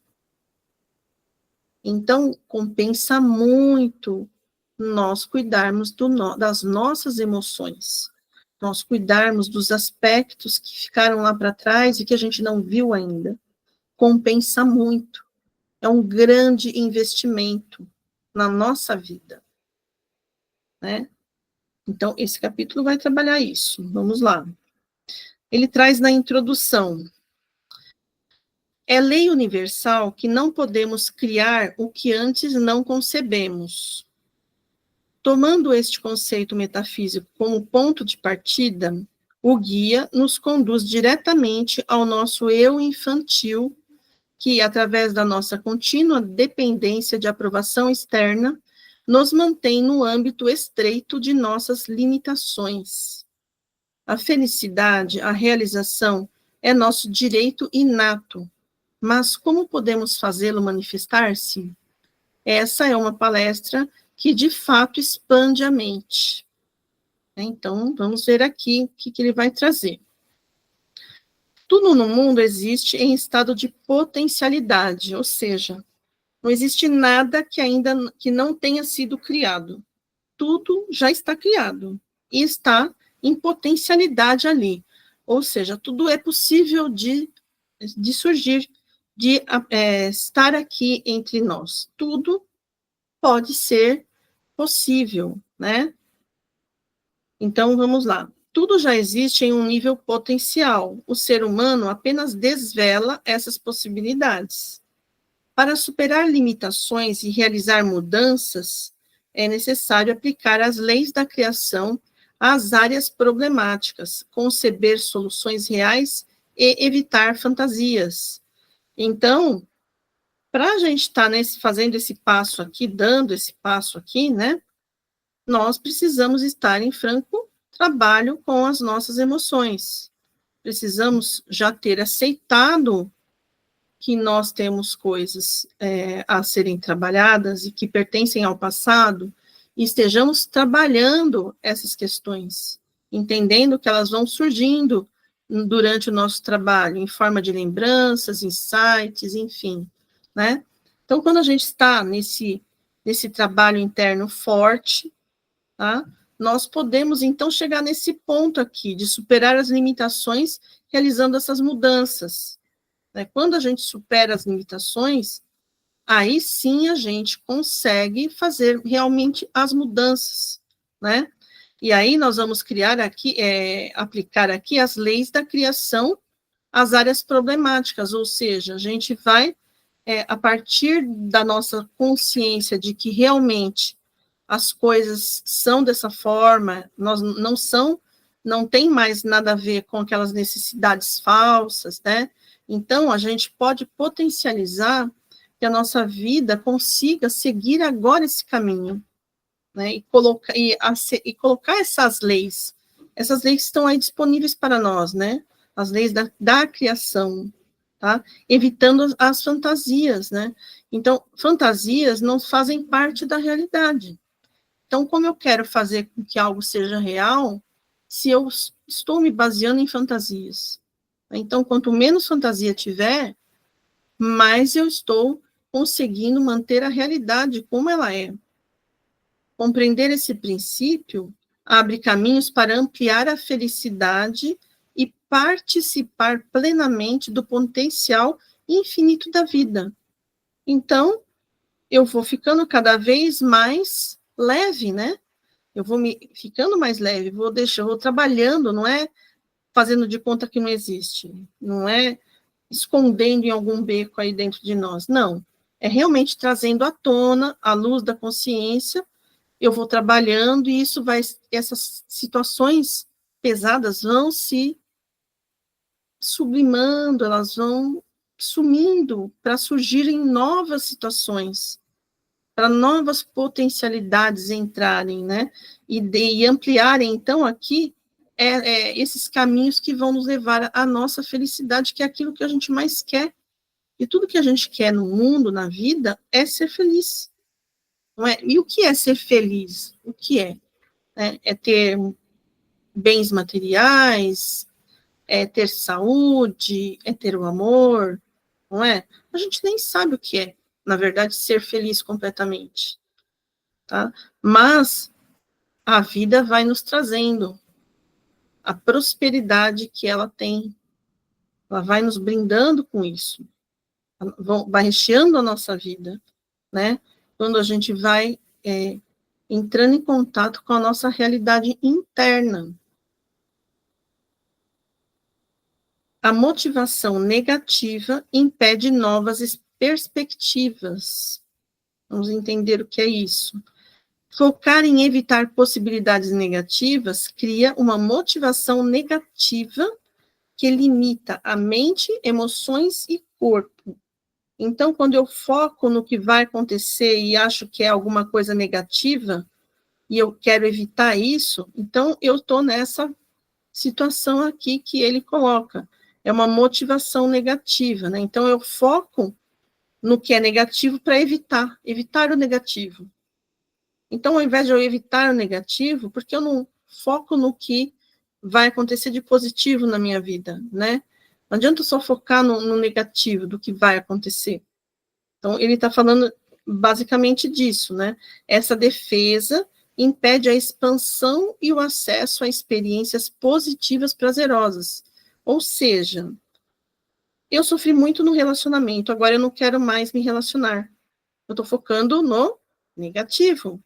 Então, compensa muito nós cuidarmos das nossas emoções, nós cuidarmos dos aspectos que ficaram lá para trás e que a gente não viu ainda. Compensa muito. É um grande investimento na nossa vida, né? Então, esse capítulo vai trabalhar isso. Vamos lá. Ele traz na introdução: é lei universal que não podemos criar o que antes não concebemos. Tomando este conceito metafísico como ponto de partida, o guia nos conduz diretamente ao nosso eu infantil, que, através da nossa contínua dependência de aprovação externa, nos mantém no âmbito estreito de nossas limitações. A felicidade, a realização, é nosso direito inato, mas como podemos fazê-lo manifestar-se? Essa é uma palestra que, de fato, expande a mente. Então, vamos ver aqui o que ele vai trazer. Tudo no mundo existe em estado de potencialidade, ou seja, não existe nada que não tenha sido criado. Tudo já está criado e está em potencialidade ali. Ou seja, tudo é possível de surgir, de estar aqui entre nós. Tudo pode ser possível, né? Então, vamos lá. Tudo já existe em um nível potencial. O ser humano apenas desvela essas possibilidades. Para superar limitações e realizar mudanças, é necessário aplicar as leis da criação às áreas problemáticas, conceber soluções reais e evitar fantasias. Então, para a gente estar fazendo esse passo aqui, dando esse passo aqui, né, nós precisamos estar em franco trabalho com as nossas emoções. Precisamos já ter aceitado que nós temos coisas a serem trabalhadas e que pertencem ao passado, e estejamos trabalhando essas questões, entendendo que elas vão surgindo durante o nosso trabalho, em forma de lembranças, insights, enfim, né? Então, quando a gente está nesse trabalho interno forte, tá? Nós podemos, então, chegar nesse ponto aqui, de superar as limitações, realizando essas mudanças. Né? Quando a gente supera as limitações, aí sim a gente consegue fazer realmente as mudanças, né? E aí nós vamos criar aqui, aplicar aqui as leis da criação às áreas problemáticas, ou seja, a gente vai, a partir da nossa consciência de que realmente as coisas são dessa forma, não tem mais nada a ver com aquelas necessidades falsas, né? Então, a gente pode potencializar que a nossa vida consiga seguir agora esse caminho, né? E colocar essas leis estão aí disponíveis para nós, né? As leis da criação, tá? Evitando as fantasias, né? Então, fantasias não fazem parte da realidade. Então, como eu quero fazer com que algo seja real, se eu estou me baseando em fantasias? Então, quanto menos fantasia tiver, mais eu estou conseguindo manter a realidade como ela é. Compreender esse princípio abre caminhos para ampliar a felicidade e participar plenamente do potencial infinito da vida. Então, eu vou ficando cada vez mais leve, né? Eu vou ficando mais leve, vou trabalhando, não é fazendo de conta que não existe, não é escondendo em algum beco aí dentro de nós, não. É realmente trazendo à tona a luz da consciência, eu vou trabalhando e essas situações pesadas vão se sublimando, elas vão sumindo para surgirem novas situações, para novas potencialidades entrarem, né? E ampliarem, então, aqui, esses caminhos que vão nos levar à nossa felicidade, que é aquilo que a gente mais quer. E tudo que a gente quer no mundo, na vida, é ser feliz. Não é? E o que é ser feliz? O que é? É ter bens materiais, é ter saúde, é ter o amor, não é? A gente nem sabe o que é. na verdade, ser feliz completamente, tá? Mas a vida vai nos trazendo a prosperidade que ela tem, ela vai nos brindando com isso, vai recheando a nossa vida, né? Quando a gente vai entrando em contato com a nossa realidade interna. A motivação negativa impede novas perspectivas. Vamos entender o que é isso. Focar em evitar possibilidades negativas cria uma motivação negativa que limita a mente, emoções e corpo. Então, quando eu foco no que vai acontecer e acho que é alguma coisa negativa, e eu quero evitar isso, então eu estou nessa situação aqui que ele coloca. É uma motivação negativa, né? Então, eu foco no que é negativo para evitar o negativo. Então, ao invés de eu evitar o negativo, porque eu não foco no que vai acontecer de positivo na minha vida, né? Não adianta só focar no negativo do que vai acontecer. Então, ele está falando basicamente disso, né? Essa defesa impede a expansão e o acesso a experiências positivas prazerosas. Ou seja, eu sofri muito no relacionamento, agora eu não quero mais me relacionar. Eu estou focando no negativo.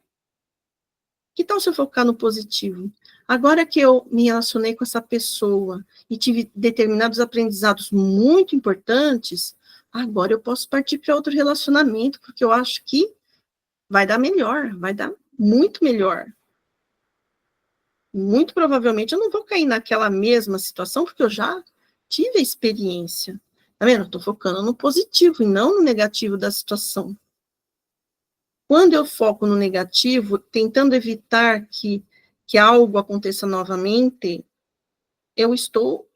Que tal se eu focar no positivo? Agora que eu me relacionei com essa pessoa e tive determinados aprendizados muito importantes, agora eu posso partir para outro relacionamento, porque eu acho que vai dar melhor, vai dar muito melhor. Muito provavelmente eu não vou cair naquela mesma situação, porque eu já tive a experiência. Tá vendo? Eu estou focando no positivo e não no negativo da situação. Quando eu foco no negativo, tentando evitar que algo aconteça novamente, eu estou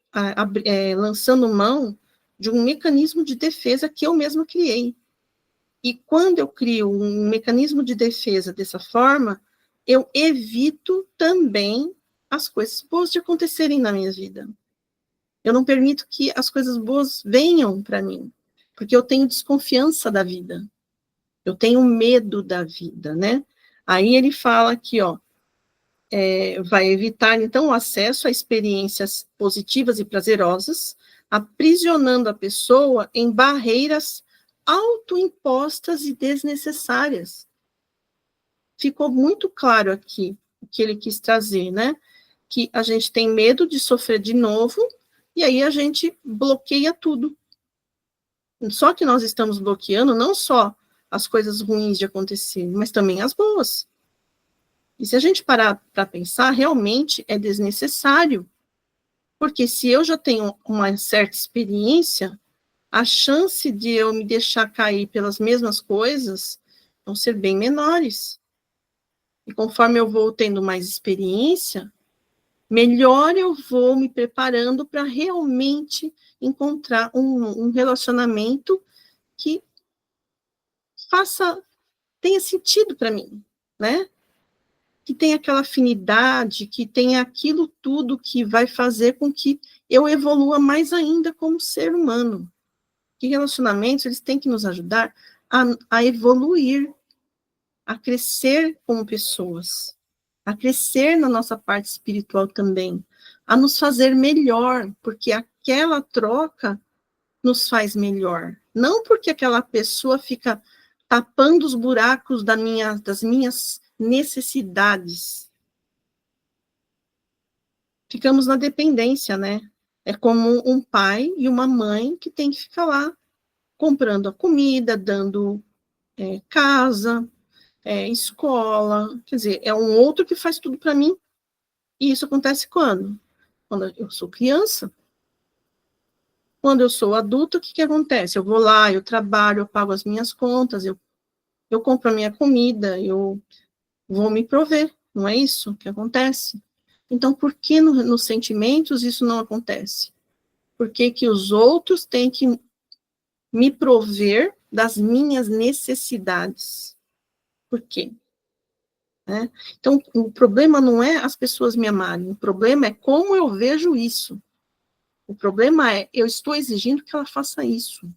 lançando mão de um mecanismo de defesa que eu mesma criei. E quando eu crio um mecanismo de defesa dessa forma, eu evito também as coisas boas de acontecerem na minha vida. Eu não permito que as coisas boas venham para mim, porque eu tenho desconfiança da vida. Eu tenho medo da vida, né? Aí ele fala aqui, ó, vai evitar, então, o acesso a experiências positivas e prazerosas, aprisionando a pessoa em barreiras autoimpostas e desnecessárias. Ficou muito claro aqui o que ele quis trazer, né? Que a gente tem medo de sofrer de novo, e aí a gente bloqueia tudo. Só que nós estamos bloqueando não só as coisas ruins de acontecer, mas também as boas. E se a gente parar para pensar, realmente é desnecessário. Porque se eu já tenho uma certa experiência, a chance de eu me deixar cair pelas mesmas coisas vão ser bem menores. E conforme eu vou tendo mais experiência, melhor eu vou me preparando para realmente encontrar um relacionamento que tenha sentido para mim, né? Que tenha aquela afinidade, que tenha aquilo tudo que vai fazer com que eu evolua mais ainda como ser humano. Que relacionamentos, eles têm que nos ajudar a evoluir, a crescer como pessoas, a crescer na nossa parte espiritual também, a nos fazer melhor, porque aquela troca nos faz melhor. Não porque aquela pessoa fica tapando os buracos das minhas necessidades. Ficamos na dependência, né? É como um pai e uma mãe que tem que ficar lá comprando a comida, dando casa, escola. Quer dizer, é um outro que faz tudo para mim. E isso acontece quando? Quando eu sou criança. Quando eu sou adulto, o que acontece? Eu vou lá, eu trabalho, eu pago as minhas contas, eu compro a minha comida, eu vou me prover. Não é isso que acontece? Então, por que nos sentimentos isso não acontece? Por que que os outros têm que me prover das minhas necessidades? Por quê? Né? Então, o problema não é as pessoas me amarem, o problema é como eu vejo isso. O problema é, eu estou exigindo que ela faça isso.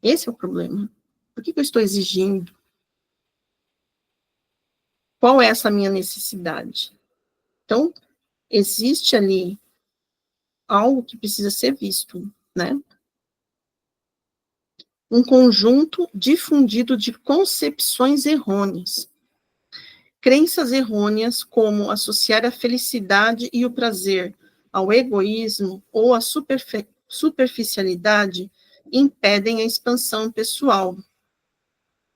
Esse é o problema. Por que eu estou exigindo? Qual é essa minha necessidade? Então, existe ali algo que precisa ser visto, né? Um conjunto difundido de concepções errôneas. Crenças errôneas como associar a felicidade e o prazer ao egoísmo ou à superficialidade impedem a expansão pessoal.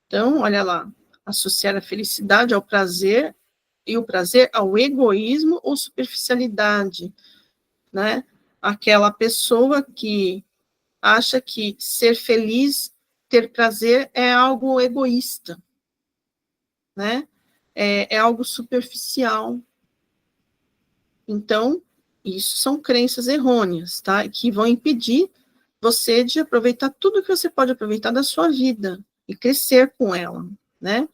Então, olha lá, associar a felicidade ao prazer e o prazer ao egoísmo ou superficialidade, né? Aquela pessoa que acha que ser feliz, ter prazer é algo egoísta, né? É algo superficial. Então, isso são crenças errôneas, tá? Que vão impedir você de aproveitar tudo que você pode aproveitar da sua vida e crescer com ela, né?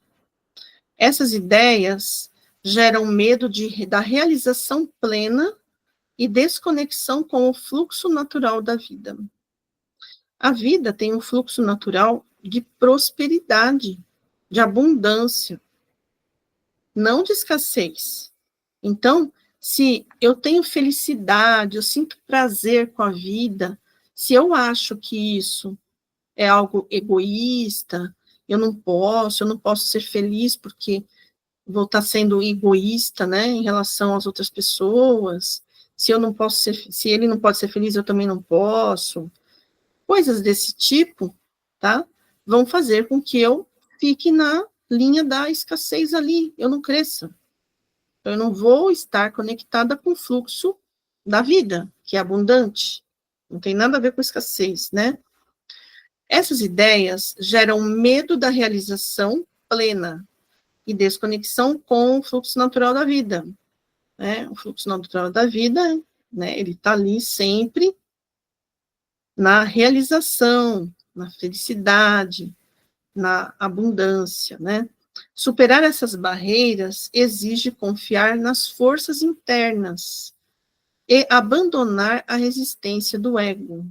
Essas ideias geram medo da realização plena e desconexão com o fluxo natural da vida. A vida tem um fluxo natural de prosperidade, de abundância, não de escassez. Então, se eu tenho felicidade, eu sinto prazer com a vida, se eu acho que isso é algo egoísta, eu não posso ser feliz porque vou estar sendo egoísta, né, em relação às outras pessoas. Se eu não posso ser, se ele não pode ser feliz, eu também não posso. Coisas desse tipo, tá? Vão fazer com que eu fique na linha da escassez ali, eu não cresça. Eu não vou estar conectada com o fluxo da vida, que é abundante. Não tem nada a ver com escassez, né? Essas ideias geram medo da realização plena e desconexão com o fluxo natural da vida, né? O fluxo natural da vida, né? Ele está ali sempre na realização, na felicidade, na abundância, né? Superar essas barreiras exige confiar nas forças internas e abandonar a resistência do ego.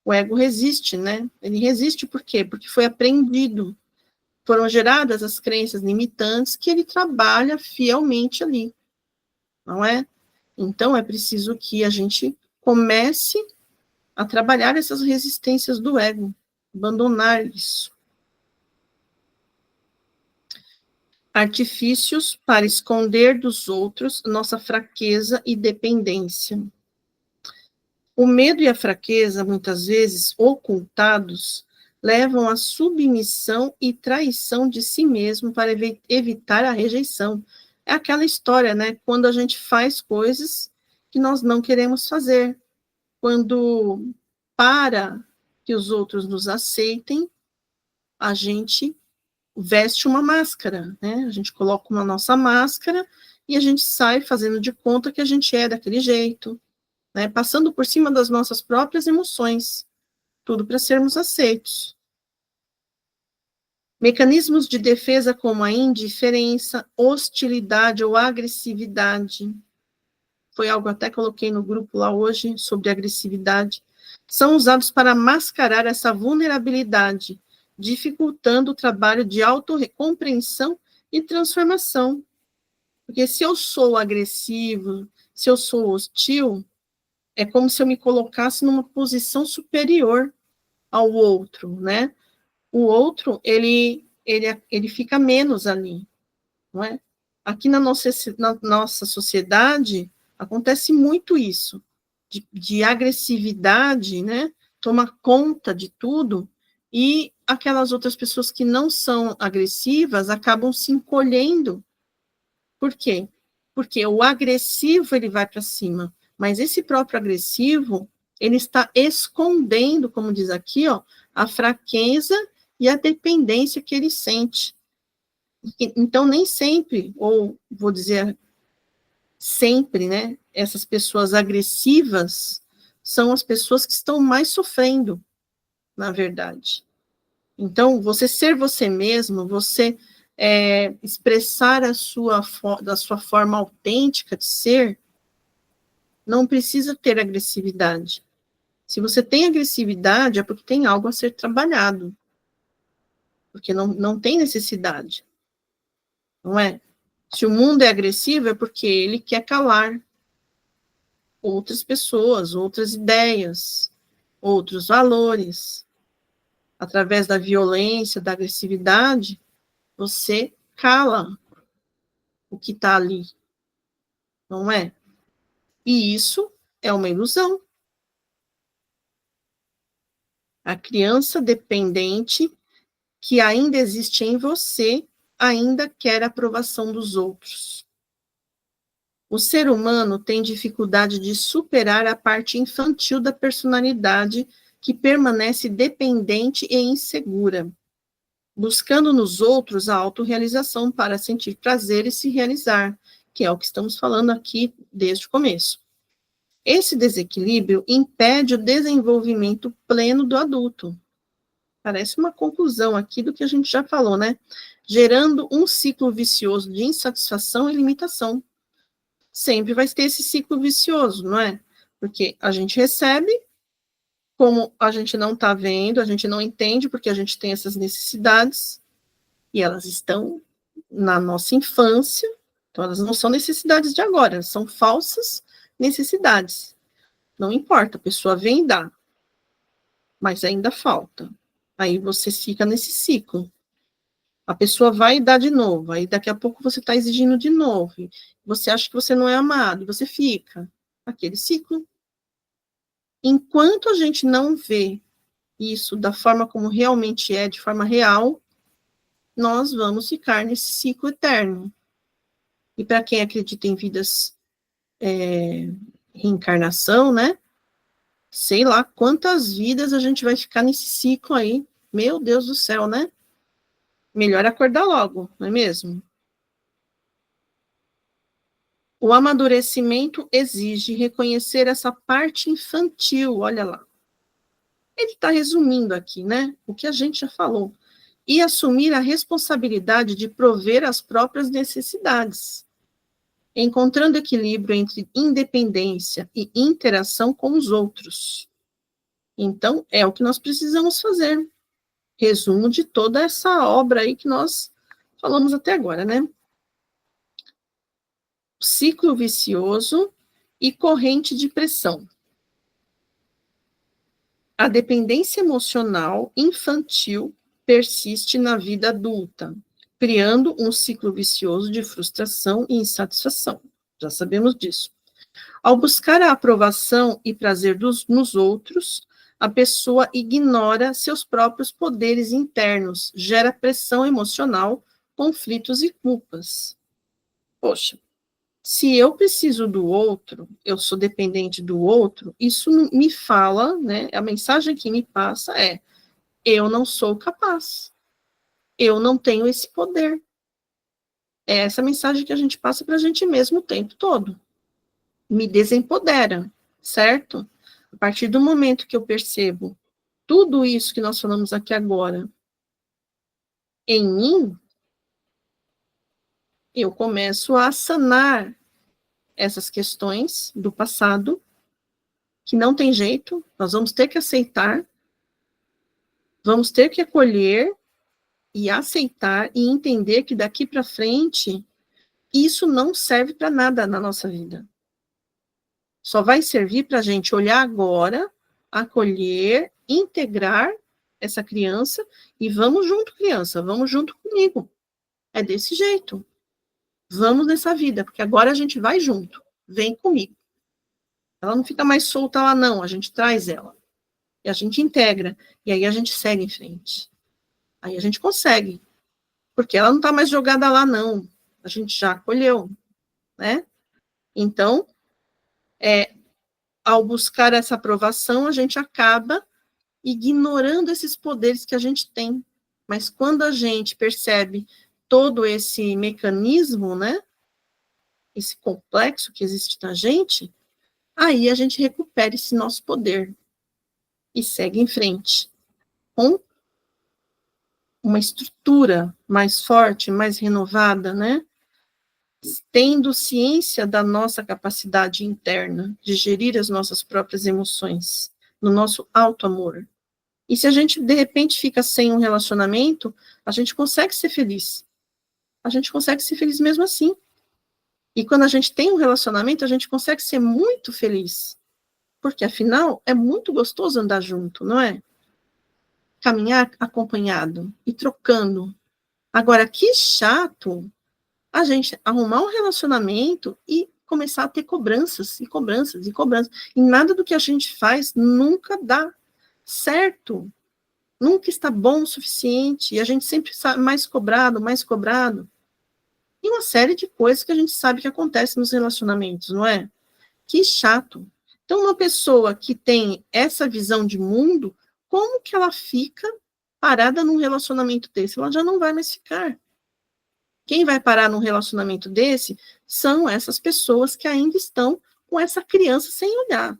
O ego resiste, né? Ele resiste por quê? Porque foi aprendido. Foram geradas as crenças limitantes que ele trabalha fielmente ali, não é? Então, é preciso que a gente comece a trabalhar essas resistências do ego, abandonar isso. Artifícios para esconder dos outros nossa fraqueza e dependência. O medo e a fraqueza, muitas vezes ocultados, levam à submissão e traição de si mesmo para evitar a rejeição. É aquela história, né? Quando a gente faz coisas que nós não queremos fazer, quando para que os outros nos aceitem, a gente veste uma máscara, né? A gente coloca uma nossa máscara e a gente sai fazendo de conta que a gente é daquele jeito, né? Passando por cima das nossas próprias emoções, tudo para sermos aceitos. Mecanismos de defesa como a indiferença, hostilidade ou agressividade, foi algo até que coloquei no grupo lá hoje sobre agressividade, são usados para mascarar essa vulnerabilidade, dificultando o trabalho de autorrecompreensão e transformação. Porque se eu sou agressivo, se eu sou hostil, é como se eu me colocasse numa posição superior ao outro, né? O outro, ele fica menos ali, não é? Aqui na nossa sociedade, acontece muito isso, de agressividade, né? Toma conta de tudo, e aquelas outras pessoas que não são agressivas acabam se encolhendo. Por quê? Porque o agressivo, ele vai para cima, mas esse próprio agressivo, ele está escondendo, como diz aqui, ó, a fraqueza e a dependência que ele sente. Então, nem sempre, ou vou dizer sempre, né, essas pessoas agressivas são as pessoas que estão mais sofrendo, na verdade. Então, você ser você mesmo, você expressar da sua forma autêntica de ser, não precisa ter agressividade. Se você tem agressividade, é porque tem algo a ser trabalhado. porque não tem necessidade, não é? Se o mundo é agressivo, é porque ele quer calar outras pessoas, outras ideias, outros valores. Através da violência, da agressividade, você cala o que está ali, não é? E isso é uma ilusão. A criança dependente que ainda existe em você ainda quer a aprovação dos outros. O ser humano tem dificuldade de superar a parte infantil da personalidade que permanece dependente e insegura, buscando nos outros a autorrealização para sentir prazer e se realizar, que é o que estamos falando aqui desde o começo. Esse desequilíbrio impede o desenvolvimento pleno do adulto. Parece uma conclusão aqui do que a gente já falou, né? Gerando um ciclo vicioso de insatisfação e limitação. Sempre vai ter esse ciclo vicioso, não é? Porque a gente recebe, como a gente não está vendo, a gente não entende, porque a gente tem essas necessidades, e elas estão na nossa infância, então elas não são necessidades de agora, elas são falsas necessidades. Não importa, a pessoa vem e dá, mas ainda falta. Aí você fica nesse ciclo. A pessoa vai dar de novo, aí daqui a pouco você está exigindo de novo, você acha que você não é amado, e você fica aquele ciclo. Enquanto a gente não vê isso da forma como realmente é, de forma real, nós vamos ficar nesse ciclo eterno. E para quem acredita em vidas, reencarnação, né? Sei lá quantas vidas a gente vai ficar nesse ciclo aí. Meu Deus do céu, né? Melhor acordar logo, não é mesmo? O amadurecimento exige reconhecer essa parte infantil, olha lá. Ele está resumindo aqui, né? O que a gente já falou. E assumir a responsabilidade de prover as próprias necessidades, encontrando equilíbrio entre independência e interação com os outros. Então, é o que nós precisamos fazer. Resumo de toda essa obra aí que nós falamos até agora, né? Ciclo vicioso e corrente de pressão. A dependência emocional infantil persiste na vida adulta, criando um ciclo vicioso de frustração e insatisfação. Já sabemos disso. Ao buscar a aprovação e prazer nos outros, a pessoa ignora seus próprios poderes internos, gera pressão emocional, conflitos e culpas. Poxa, se eu preciso do outro, eu sou dependente do outro, isso me fala, né? A mensagem que me passa é: eu não sou capaz, eu não tenho esse poder. É essa mensagem que a gente passa para a gente mesmo o tempo todo. Me desempodera, certo? A partir do momento que eu percebo tudo isso que nós falamos aqui agora em mim, eu começo a sanar essas questões do passado, que não tem jeito, nós vamos ter que aceitar, vamos ter que acolher e aceitar e entender que daqui para frente isso não serve para nada na nossa vida. Só vai servir para a gente olhar agora, acolher, integrar essa criança e vamos junto, criança, vamos junto comigo. É desse jeito. Vamos nessa vida, porque agora a gente vai junto. Vem comigo. Ela não fica mais solta lá, não. A gente traz ela. E a gente integra. E aí a gente segue em frente. Aí a gente consegue. Porque ela não está mais jogada lá, não. A gente já acolheu, né? Então, ao buscar essa aprovação, a gente acaba ignorando esses poderes que a gente tem. Mas quando a gente percebe todo esse mecanismo, né? Esse complexo que existe na gente, aí a gente recupera esse nosso poder e segue em frente com uma estrutura mais forte, mais renovada, né? Tendo ciência da nossa capacidade interna de gerir as nossas próprias emoções, no nosso auto-amor. E se a gente, de repente, fica sem um relacionamento, a gente consegue ser feliz. A gente consegue ser feliz mesmo assim. E quando a gente tem um relacionamento, a gente consegue ser muito feliz. Porque, afinal, é muito gostoso andar junto, não é? Caminhar acompanhado e trocando. Agora, que chato a gente arrumar um relacionamento e começar a ter cobranças, e cobranças, e cobranças. E nada do que a gente faz nunca dá certo. Nunca está bom o suficiente. E a gente sempre está mais cobrado, mais cobrado. E uma série de coisas que a gente sabe que acontece nos relacionamentos, não é? Que chato. Então, uma pessoa que tem essa visão de mundo, como que ela fica parada num relacionamento desse? Ela já não vai mais ficar. Quem vai parar num relacionamento desse são essas pessoas que ainda estão com essa criança sem olhar.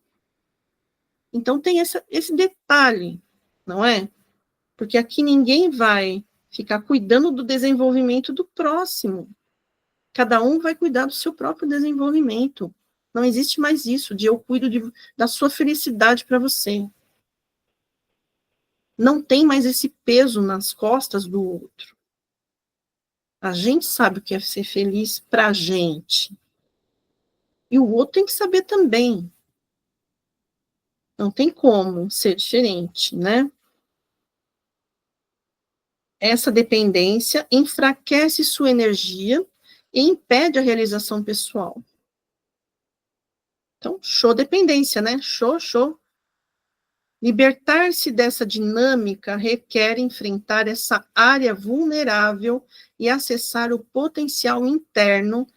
Então, tem esse detalhe, não é? Porque aqui ninguém vai ficar cuidando do desenvolvimento do próximo. Cada um vai cuidar do seu próprio desenvolvimento. Não existe mais isso de eu cuido da sua felicidade para você. Não tem mais esse peso nas costas do outro. A gente sabe o que é ser feliz para a gente. E o outro tem que saber também. Não tem como ser diferente, né? Essa dependência enfraquece sua energia e impede a realização pessoal. Então, show dependência, né? Show. Libertar-se dessa dinâmica requer enfrentar essa área vulnerável e acessar o potencial interno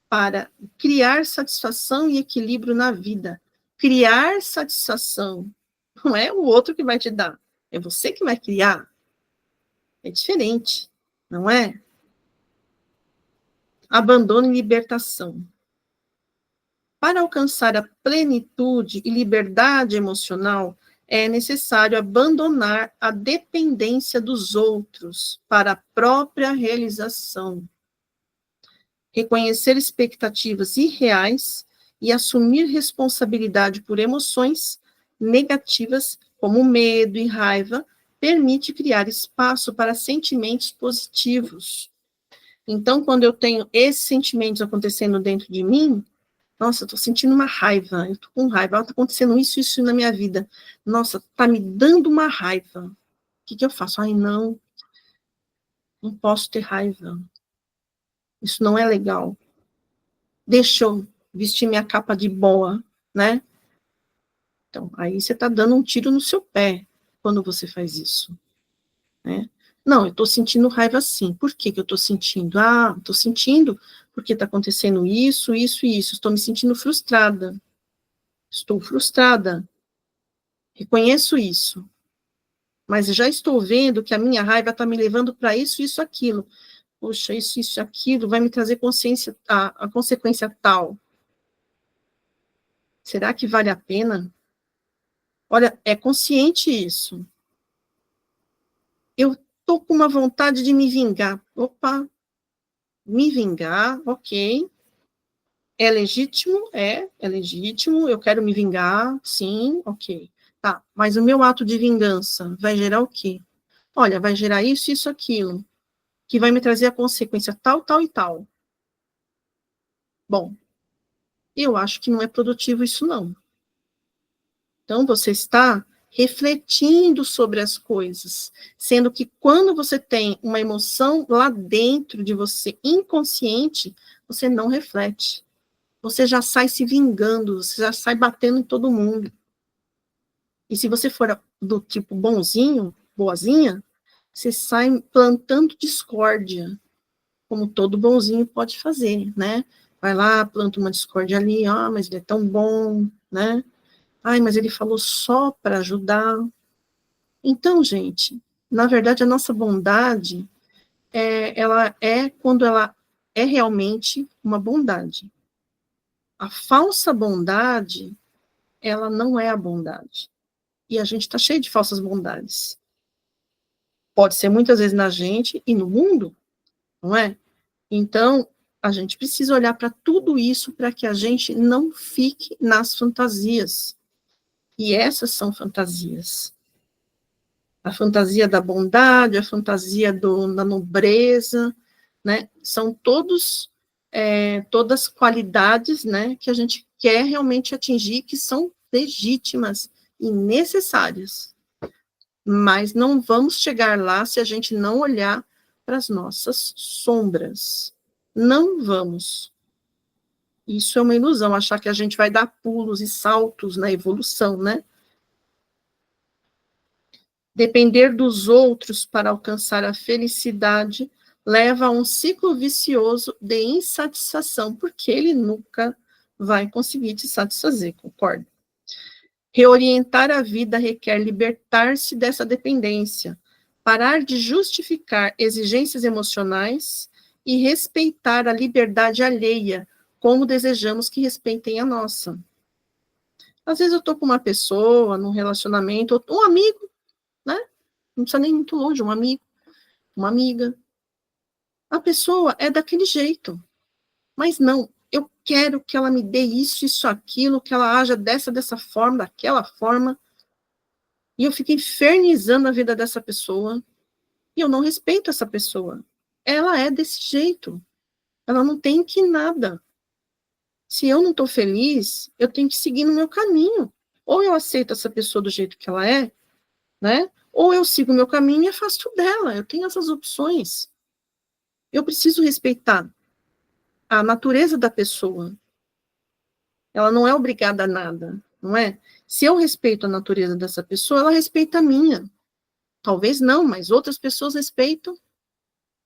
para criar satisfação e equilíbrio na vida. Criar satisfação. Não é o outro que vai te dar, é você que vai criar. É diferente, não é? Abandono e libertação. Para alcançar a plenitude e liberdade emocional, é necessário abandonar a dependência dos outros para a própria realização. Reconhecer expectativas irreais e assumir responsabilidade por emoções negativas, como medo e raiva, permite criar espaço para sentimentos positivos. Então, quando eu tenho esses sentimentos acontecendo dentro de mim, nossa, eu tô sentindo uma raiva, eu tô com raiva, tá acontecendo isso na minha vida. Nossa, tá me dando uma raiva. O que eu faço? Ai, não posso ter raiva. Isso não é legal. Deixa eu vestir minha capa de boa, né? Então, aí você tá dando um tiro no seu pé quando você faz isso, né? Não, eu tô sentindo raiva sim. Por que eu tô sentindo? Ah, tô sentindo porque tá acontecendo isso, isso e isso. Estou me sentindo frustrada. Estou frustrada. Reconheço isso. Mas já estou vendo que a minha raiva está me levando para isso, aquilo. Poxa, isso, aquilo vai me trazer consciência, a consequência tal. Será que vale a pena? Olha, é consciente isso. Eu estou com uma vontade de me vingar. Opa, me vingar, ok. É legítimo? É legítimo. Eu quero me vingar, sim, ok. Tá, mas o meu ato de vingança vai gerar o quê? Olha, vai gerar isso, aquilo, que vai me trazer a consequência tal, tal e tal. Bom, eu acho que não é produtivo isso, não. Então, você está refletindo sobre as coisas, sendo que quando você tem uma emoção lá dentro de você, inconsciente, você não reflete. Você já sai se vingando, você já sai batendo em todo mundo. E se você for do tipo bonzinho, boazinha, você sai plantando discórdia, como todo bonzinho pode fazer, né? Vai lá, planta uma discórdia ali, mas ele é tão bom, né? Ai, mas ele falou só para ajudar. Então, gente, na verdade, a nossa bondade, ela é quando ela é realmente uma bondade. A falsa bondade, ela não é a bondade. E a gente está cheio de falsas bondades. Pode ser muitas vezes na gente e no mundo, não é? Então, a gente precisa olhar para tudo isso para que a gente não fique nas fantasias. E essas são fantasias. A fantasia da bondade, a fantasia da nobreza, né? São todas qualidades, né, que a gente quer realmente atingir, que são legítimas e necessárias. Mas não vamos chegar lá se a gente não olhar para as nossas sombras. Não vamos. Isso é uma ilusão, achar que a gente vai dar pulos e saltos na evolução, né? Depender dos outros para alcançar a felicidade leva a um ciclo vicioso de insatisfação, porque ele nunca vai conseguir te satisfazer, concorda? Reorientar a vida requer libertar-se dessa dependência, parar de justificar exigências emocionais e respeitar a liberdade alheia, como desejamos que respeitem a nossa. Às vezes eu estou com uma pessoa, num relacionamento, um amigo, né? Não precisa nem muito longe, um amigo, uma amiga. A pessoa é daquele jeito, mas não, eu quero que ela me dê isso, aquilo, que ela haja dessa forma, daquela forma, e eu fico infernizando a vida dessa pessoa, e eu não respeito essa pessoa. Ela é desse jeito, ela não tem que nada. Se eu não estou feliz, eu tenho que seguir no meu caminho. Ou eu aceito essa pessoa do jeito que ela é, né? Ou eu sigo o meu caminho e afasto dela. Eu tenho essas opções. Eu preciso respeitar a natureza da pessoa. Ela não é obrigada a nada, não é? Se eu respeito a natureza dessa pessoa, ela respeita a minha. Talvez não, mas outras pessoas respeitam.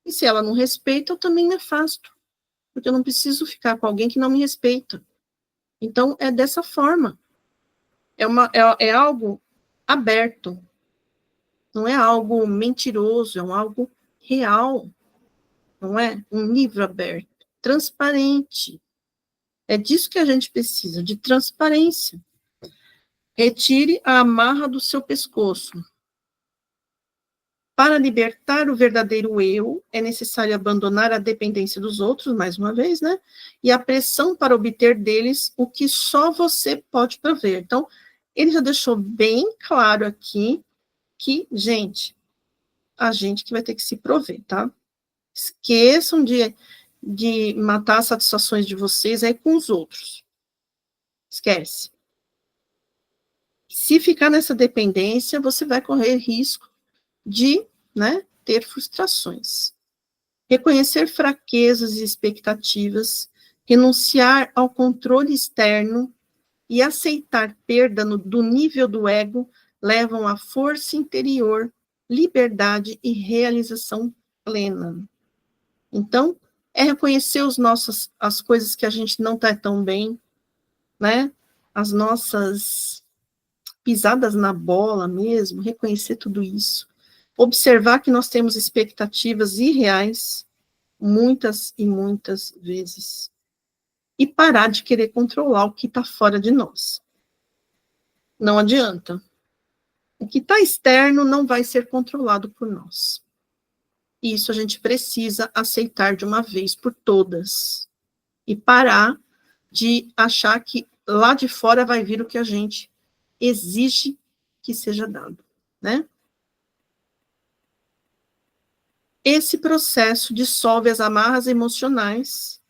E se ela não respeita, eu também me afasto. Porque eu não preciso ficar com alguém que não me respeita. Então, é dessa forma. É algo aberto. Não é algo mentiroso, é algo real. Não é? Um livro aberto, transparente. É disso que a gente precisa, de transparência. Retire a amarra do seu pescoço. Para libertar o verdadeiro eu, é necessário abandonar a dependência dos outros, mais uma vez, né? E a pressão para obter deles o que só você pode prover. Então, ele já deixou bem claro aqui que, gente, a gente que vai ter que se prover, tá? Esqueçam de matar as satisfações de vocês aí com os outros. Esquece. Se ficar nessa dependência, você vai correr risco de, né, ter frustrações. Reconhecer fraquezas e expectativas, renunciar ao controle externo e aceitar perda do nível do ego levam à força interior, liberdade e realização plena. Então, é reconhecer as coisas que a gente não está tão bem, né? As nossas pisadas na bola mesmo, reconhecer tudo isso. Observar que nós temos expectativas irreais, muitas e muitas vezes. E parar de querer controlar o que está fora de nós. Não adianta. O que está externo não vai ser controlado por nós. E isso a gente precisa aceitar de uma vez por todas. E parar de achar que lá de fora vai vir o que a gente exige que seja dado, né? Esse processo dissolve as amarras emocionais,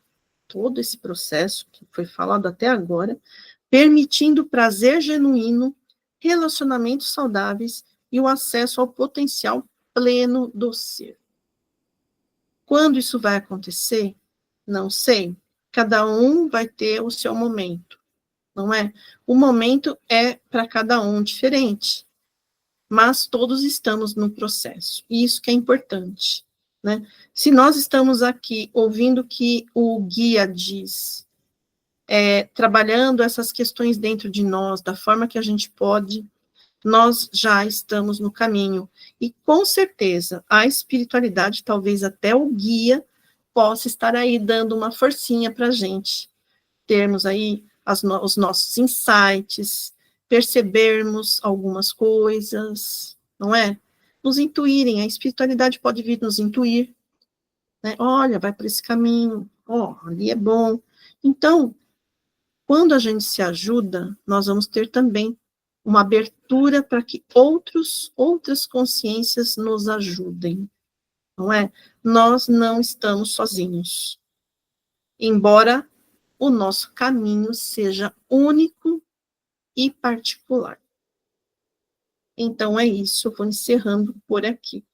todo esse processo que foi falado até agora, permitindo prazer genuíno, relacionamentos saudáveis e o acesso ao potencial pleno do ser. Quando isso vai acontecer? Não sei. Cada um vai ter o seu momento, não é? O momento é para cada um diferente, mas todos estamos no processo, e isso que é importante, né? Se nós estamos aqui ouvindo o que o guia diz, trabalhando essas questões dentro de nós, da forma que a gente pode, nós já estamos no caminho, e com certeza a espiritualidade, talvez até o guia, possa estar aí dando uma forcinha para a gente, termos aí os nossos insights, percebermos algumas coisas, não é? Nos intuírem, a espiritualidade pode vir nos intuir, né? Olha, vai por esse caminho, ali é bom. Então, quando a gente se ajuda, nós vamos ter também uma abertura para que outras consciências nos ajudem, não é? Nós não estamos sozinhos, embora o nosso caminho seja único e particular. Então é isso, eu vou encerrando por aqui.